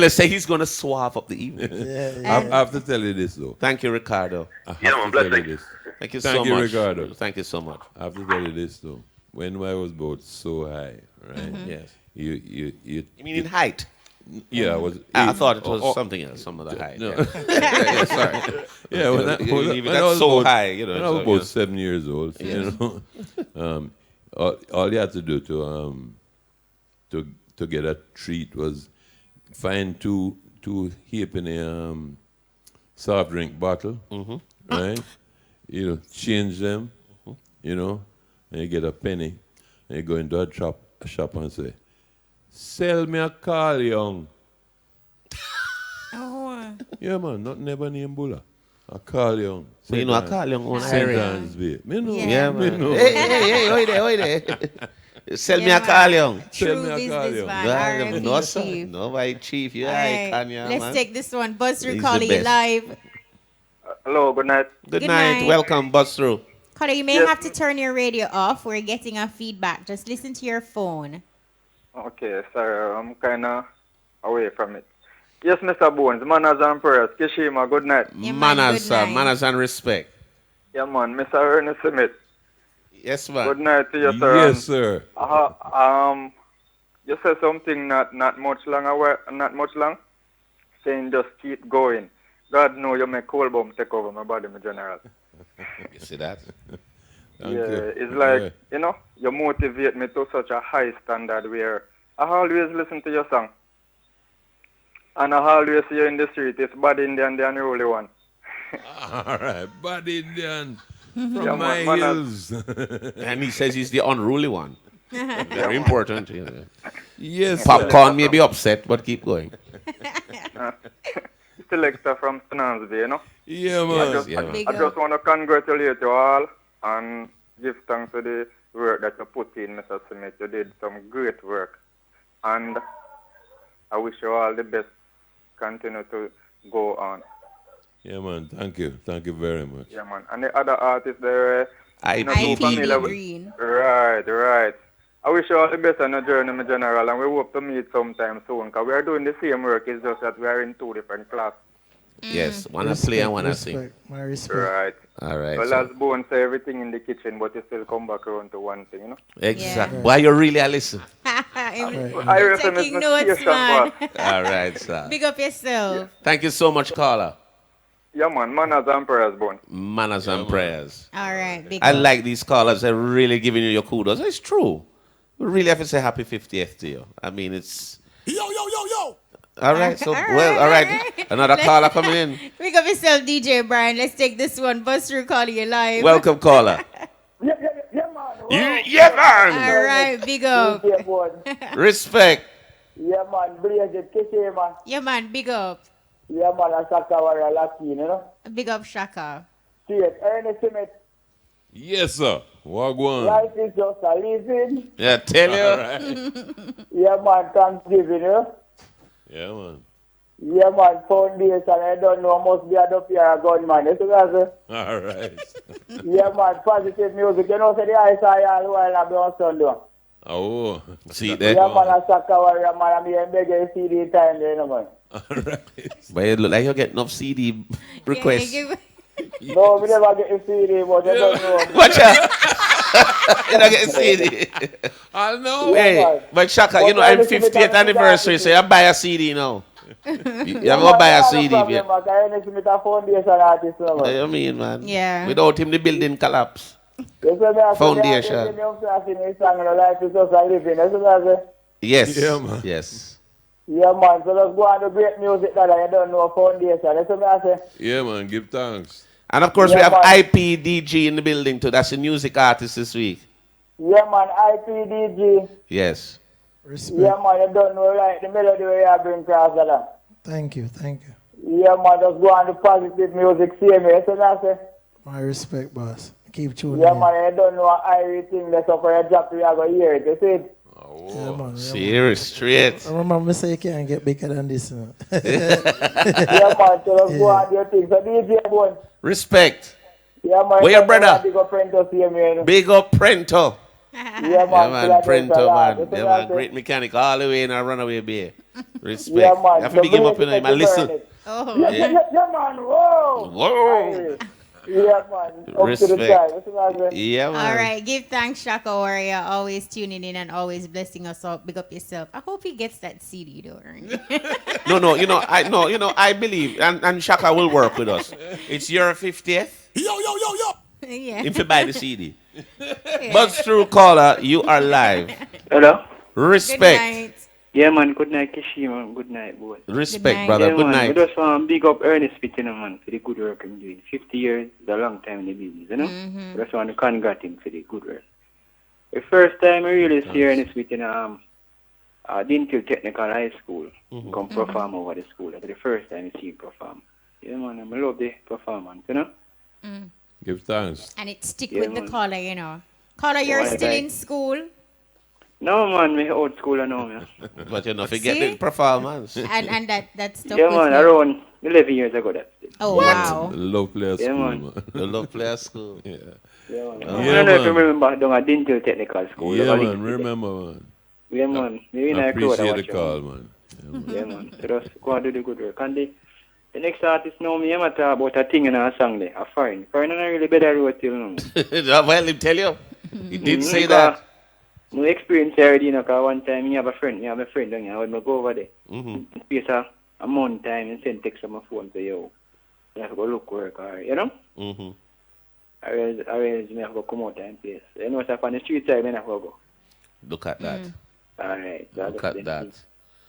us say he's gonna suave up the evening. I have to tell you this though. Thank you, Ricardo. I have to tell you this. Thank you so much. Ricardo. Thank you so much. I have to tell you this though. When I was both so high, right? Yes. You mean in height? Yeah, I was. I thought it was something else, some other height. No. Yeah, sorry. Yeah, when I was so about, high, when I was about 7 years old, yes. all you had to do to get a treat was find two halfpenny soft drink bottle, right? Change them, and you get a penny, and you go into a shop and say, "Sell me a Carl Young." Yeah, man, not never name Bulla. A Carl Young. So you know a Carl Young on St. area. Anne's Bay. Me know. Yeah, man. Me know. Hey, oi there. Sell me a Carl Young. Sell me a Carl Young. No, sir. No, my chief. You are Kanye, Let's man. take this one. Buzz through, He's calling the you best. live. Hello, good night. Good night. Welcome, Buzz through. Caller, you may Yes. have to turn your radio off. We're getting a feedback. Just listen to your phone. Okay, sorry, I'm kind of away from it. Yes, Mr. Bones, manners and prayers. Kishima, good night. Manners, sir. Manners and respect. Yeah, man, Mr. Ernest Smith. Yes, man. Good night to you, sir. Yes, And, sir. you said something not much long, saying just keep going. God know you make cold bomb take over my body, my general. You see that? Thank yeah, you. it's like, Yeah. you know, you motivate me to such a high standard where I always listen to your song. And I always see you in the street. It's Bad Indian, the unruly one. All right, Bad Indian from Yeah, my man, hills. And he says he's the unruly one. Very important. You know. Yes. Popcorn may be upset, but keep going. Selector from Snansby, you know? Yeah, I man. just, Yeah, man. I just want to congratulate you all and give thanks for the work that you put in, Mr. Smith. You did some great work. And I wish you all the best. Continue to go on. Yeah, man. Thank you. Thank you very much. Yeah, man. And the other artists there, IP not too familiar with. Green. Right. I wish you all the best on your journey, my general, and we hope to meet sometime soon, because we are doing the same work, it's just that we are in two different classes. Yes, one to play and one to sing. My respect. Right. All right. Well, so- as Bone say, everything in the kitchen, but you still come back around to one thing, you know? Exactly. Why you really a listen? I reckon it's Taking my notes, station, man. boss. All right, sir. Big up yourself. Thank you so much, caller. Yeah, man. Manners and prayers, Bone. Manners and prayers. All right, big I up. like these callers. They're really giving you your kudos. It's true. We really have to say happy 50th to you. I mean, it's... Yo. All right, so, All well, all right. Another caller coming in. Big up yourself, DJ Brian. Let's take this one. Bust through, call you live. Welcome, caller. Yeah, Yeah, man. All right, big up. Respect. Yeah, man, blaze it, Kishima. Yeah, man, big up. Yeah, man, a Shaka Warrior Latin, you know? Big up, Shaka. See it, Ernest Smith. Yes, sir. Wagwan. Life is just a living. Yeah, tell you. All right. Yeah, man, Thanksgiving, you know? Yeah, man. Yeah, man, foundation, I don't know, must be a up here a gunman. You see what I say? All right. Yeah, man, positive music. You know, say the ice I all while I've been on Sunday. Oh. See it there? Yeah, man, a Shaka Warrior, man, I'm here begging CD time, you know, man. All right. But it look like you're getting enough CD requests. No, we never get a CD, but you don't know. Watch out. You're not getting CD. I know. Hey, but Shaka, you know, I'm 50th anniversary, so you buy a CD now. You have to buy a CD. Yeah, Ernest Smith a foundation artist, man. What do you mean, man? Yeah. Without him, the building collapse. Foundation. Life is just a living, you see what I say? Yes. Yeah, man. Yes. Yeah, man, so let's go on to great music that I don't know foundation. That's what I say. Yeah, man. Give thanks. And of course, Yeah, we have man. IPDG in the building too. That's the music artist this week. Yeah, man, IPDG. Yes. Respect. Yeah, man, you don't know, right? The melody where you bring across that. Thank you. Yeah, man, just go on to positive music, same way. So that's it. My respect, boss. Keep tuning Yeah, in. man, you don't know everything that's up for your job, you have to hear it, you see it? Yeah, man. Serious, straight. I remember say you can't get bigger than this. You know. Yeah, man, so just go on to your thing. So DJ Bone. Respect. Yeah, man. Where your brother? Big up Prento, same way. You know? Big up Prento. Yeah, Yeah, man. man. Prento, man. That's Yeah, what I man. say. Great mechanic all the way in a runaway bay. Respect. Yeah, man. You have to big him up in him. Man, listen. Oh. Yeah, man. Whoa. Whoa. Yeah, man. Up to the Respect. time. That's what I say. Yeah, man. All right, give thanks, Shaka Warrior. Always tuning in and always blessing us out. Big up yourself. I hope he gets that CD, though, Ernie. No, I believe, and Shaka will work with us. It's your 50th. Yo. Yeah. If you buy the CD. Buzz through caller, you are live. Hello? Respect. Good night. Yeah, man. Good night, Kishima. Good night, boy. Respect, brother. Yeah, Good man. night. We just want to big up Ernest Smith, you know, man, for the good work he's doing. 50 years is a long time in the business, you know? We just want to congratulate him for the good work. The first time I really see Ernest Smith in Dintil Technical High School, come perform over the school. That's the first time I see him perform. Yeah, man. I love the performance, you know? Give thanks. And it stick Yeah, with man. the caller, you know. Caller, you're Why, still guy? in school? No, man, me old school and now, man. But you know, forget the performance. And that's stuff Yeah, with man, you. around 11 years ago, that's it. Oh, wow. Love player school, man. man. The love player school. Yeah. Yeah, man. Oh. I don't know if you remember down at Dintel Technical School. Yeah, man, remember, man. Yeah, man. Maybe I I appreciate the call, man. Yeah, man. So just go and do the good work. And the next artist now, me, I'm talk about a thing in a song there, a foreign. Foreign is not really better wrote till now. Well, he tell you. He did say that. No experience already, you know, because one time I have a friend down here, when I go over there. In space of a month time, and send text on my phone to you. I have to go look work, or, you know? I always me have to come out and place. You know, so on the street side, I have to go. Look at that. All right. Look at that.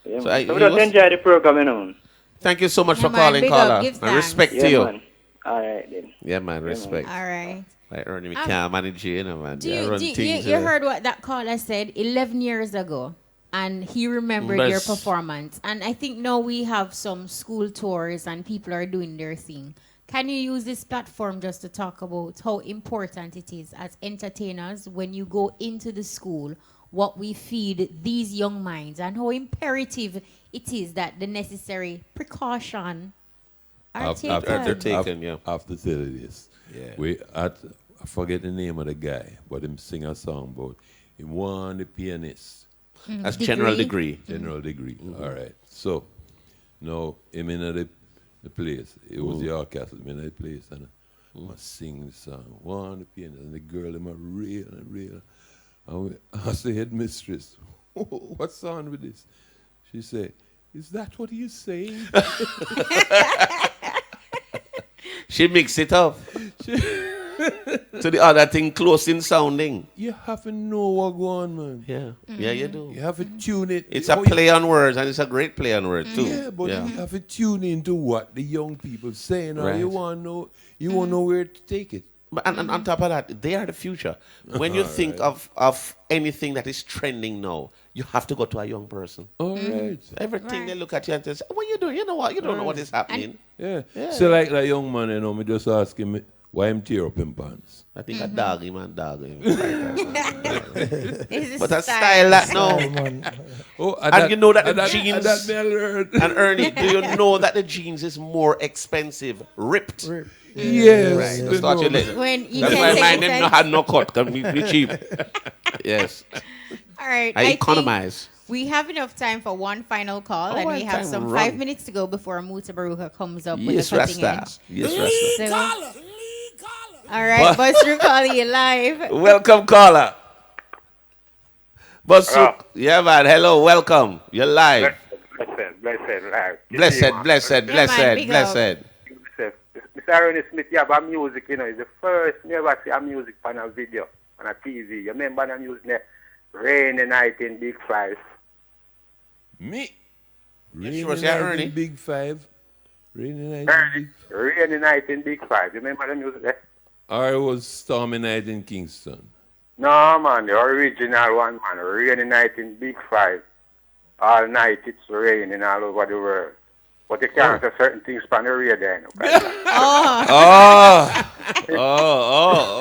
Yeah, So so we just enjoy the program, you know. Thank you so much for man, calling, big caller. up, give And respect thanks. to you. Man. All right, then. Yeah, man, respect. All right. Like Ernie, we can't manage you, know, man. Do Yeah, you, run do you, things, you heard what that caller said 11 years ago, and he remembered your Yes. performance. And I think now we have some school tours and people are doing their thing. Can you use this platform just to talk about how important it is as entertainers when you go into the school, what we feed these young minds, and how imperative it is that the necessary precaution are taken? After tell you this. Yeah. I forget the name of the guy, but him sing a song about him won the pianist. That's general degree. General degree. All right. So now him in the place. It was the orchestra in the place, and I sing the song. Won the pianist, and the girl him a real and real. And I asked the headmistress, what's on with this? She said, is that what he's saying? She mixed it up. To the other thing, close in sounding. You have to know what going on, man. Yeah. Yeah, you do. You have to tune it. It's a play on words, and it's a great play on words, too. Yeah, but you have to tune into what the young people saying, or Right. you want to know where to take it. And on top of that, they are the future. When you think of anything that is trending now, you have to go to a young person. All right. Everything they look at you and say, what you doing? You know what? You don't know what is happening. Yeah. So like that young man, you know, me just ask him why him tear up him pants. I think a dog him. It's But a a style that now. And you know that the jeans. And Ernie, do you know that the jeans is more expensive? Ripped. Yes. Right. Just thought you let- When you That's can why take mine it didn't out. have no cut, because we cheap. Yes. All right. I think economize. we have enough time for one final call, and we have time some run. 5 minutes to go before Muta Baruka comes up Yes, with a cutting Rasta. edge. Yes, Rasta. So, all right, Buster calling you live. Welcome, caller. Basuk. Yeah, man. Hello, welcome. You're live. Blessed, live. Blessed. Mr. Aaron Smith, you have a music, you know, it's the first me ever see a music on a video, on a TV. You remember the music there? Rainy Night in Big Five. Me? Rainy Night in Big Five. Rainy Night Rainy Night in Big Five. You remember the music there? Or it was Stormy Night in Kingston. No, man, the original one, man. Rainy Night in Big Five. All night it's raining all over the world. But you can't say certain things on the radio, you know.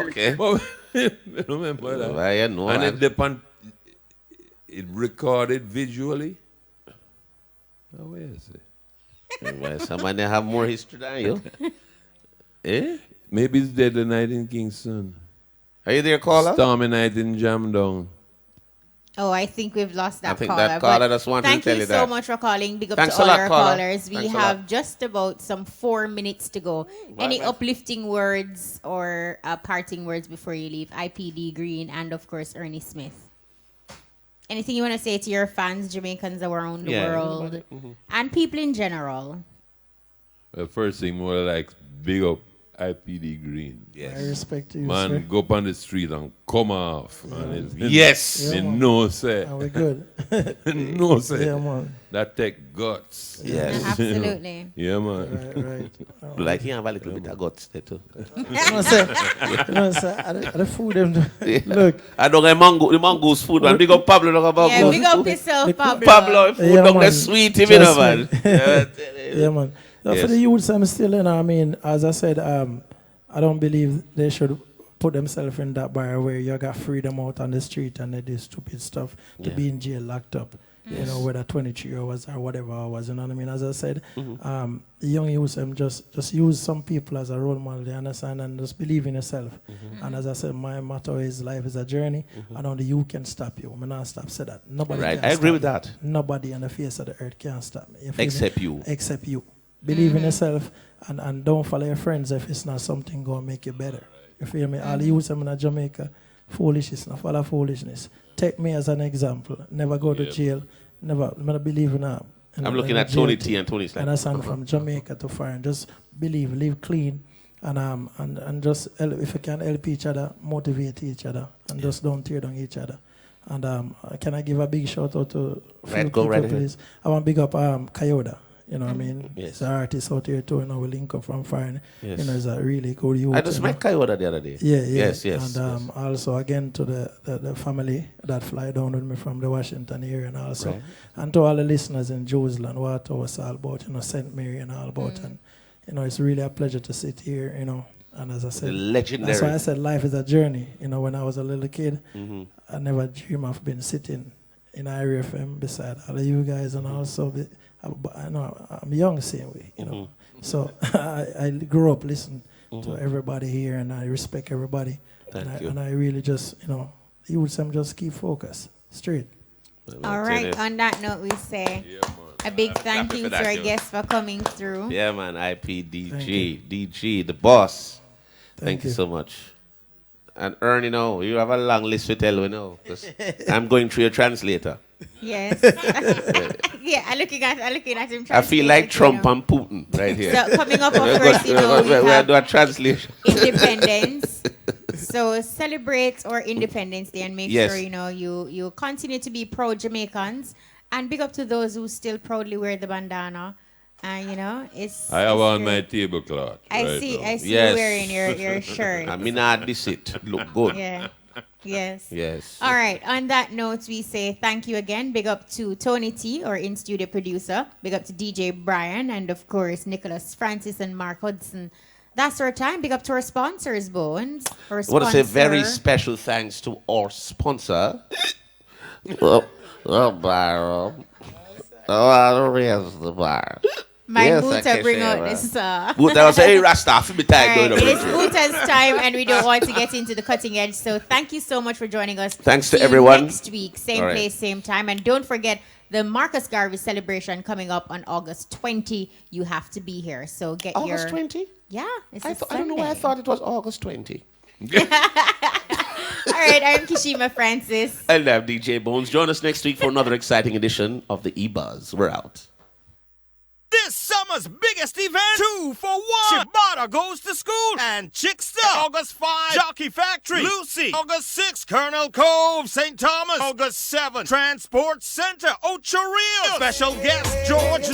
Okay. Remember that? Well, yeah, no, and I- it depend. It recorded visually. Oh, where is it? Well, someone that have more history than you. Eh? Maybe it's Deadly Night in Kingston. Are you there, caller? Stormy Night in Jamdown. Oh, I think we've lost that I think caller. that caller but just wanted to thank tell you you so that. much for calling. Big up Thanks to a all lot, our caller. callers. We Thanks a have lot. just about some 4 minutes to go. Any uplifting words or parting words before you leave? IPD Green and, of course, Ernie Smith. Anything you want to say to your fans, Jamaicans around the world, and people in general? The first thing more like big up IPD Green. I respect you, Man, sir. go up on the street and come off. And Yes. Yeah, man. no, say. Are we good? No, say. Yeah, man. That take guts. Yes. Absolutely. Yeah, man. Right. Like he have a little bit of guts there too. You know, sir, the food them look. I don't get the mango's food, man. Big up Pablo, talk about Yeah, big up yourself, Pablo. Pablo, food Yeah, don't man. get sweet, you know, Trust man. me. Yeah, man. Now, Yes. for the youths, I'm still in. I mean, as I said, I don't believe they should put themselves in that bar where you got freedom out on the street and they do stupid stuff to be in jail locked up. You know, whether 23 hours or whatever hours, you know what I mean? As I said, the young youth, just use some people as a role model, you understand, and just believe in yourself. And as I said, my motto is life is a journey, and only you can stop you. I'm not stop say that. Nobody Right, can I agree stop with me. that. Nobody on the face of the earth can stop me. Except you. Except you. Believe in yourself, and don't follow your friends if it's not something going to make you better. You feel me? All the youth in Jamaica, foolishness, not follow foolishness. Take me as an example. Never go to jail. Never believe in that. I'm looking at Tony T and Tony's like, and that's from Jamaica to foreign. Just believe, live clean, and just if you can help each other, motivate each other, and just don't tear down each other. And can I give a big shout out to go right ahead. please? I want to big up Coyoda. You know what I mean? Yes. It's an artist out here too, you know, we link up from foreign. Yes. You know, it's a really good youth. I just met Coyote the other day. Yeah. Yes, yes. And also again to the family that fly down with me from the Washington area, and also Right. and to all the listeners in Jerusalem, what was all about, you know, St. Mary and all about, and you know, it's really a pleasure to sit here, you know. And as I said, legendary. That's why I said life is a journey. You know, when I was a little kid, I never dreamed of being sitting in Area FM beside all of you guys, and also I know I'm young same way, you know. So I grew up listening to everybody here, and I respect everybody. And I really just, you know, you would say just keep focused straight. All right. On that note, we say a big thank you to our guests for coming through. Yeah, man. IPDG, DG, the boss. Thank you so much. And Ern, you know, you have a long list to tell, you know, 'cause I'm going through your translator. Yes. Yeah, I'm looking at him. I feel like Trump and Putin right here. So coming up, of course, you know, we'll do a translation. Independence. So celebrate our Independence Day and make Yes. sure, you know, you continue to be proud Jamaicans, and big up to those who still proudly wear the bandana. And you know, I have on my tablecloth. I see you wearing your shirt. I mean, not this it. Look good. Yeah. Yes. Yes. All right. On that note, we say thank you again. Big up to Tony T, our in-studio producer. Big up to DJ Brian, and of course Nicholas Francis and Mark Hudson. That's our time. Big up to our sponsors, Bones. I want to say very special thanks to our sponsor. Bar. Oh, where's the bar? My Boota bring out this. Boota was hey Rasta, for me time. It is Boota's time, and we don't want to get into the cutting edge. So thank you so much for joining us. Thanks to See you everyone. Next week, same place, same time, and don't forget the Marcus Garvey celebration coming up on August 20. You have to be here. So get August 20? Yeah, I don't know why I thought it was August 20. All right, I'm Kishima Francis. And I'm DJ Bones. Join us next week for another exciting edition of the E-Buzz. We're out. This summer's biggest event, 2 for 1. Shibata goes to school and Chick Stuff. August 5, Jockey Factory, Lucy. August 6, Colonel Cove, St. Thomas. August 7, Transport Center, Ocho Rios. Special guest, George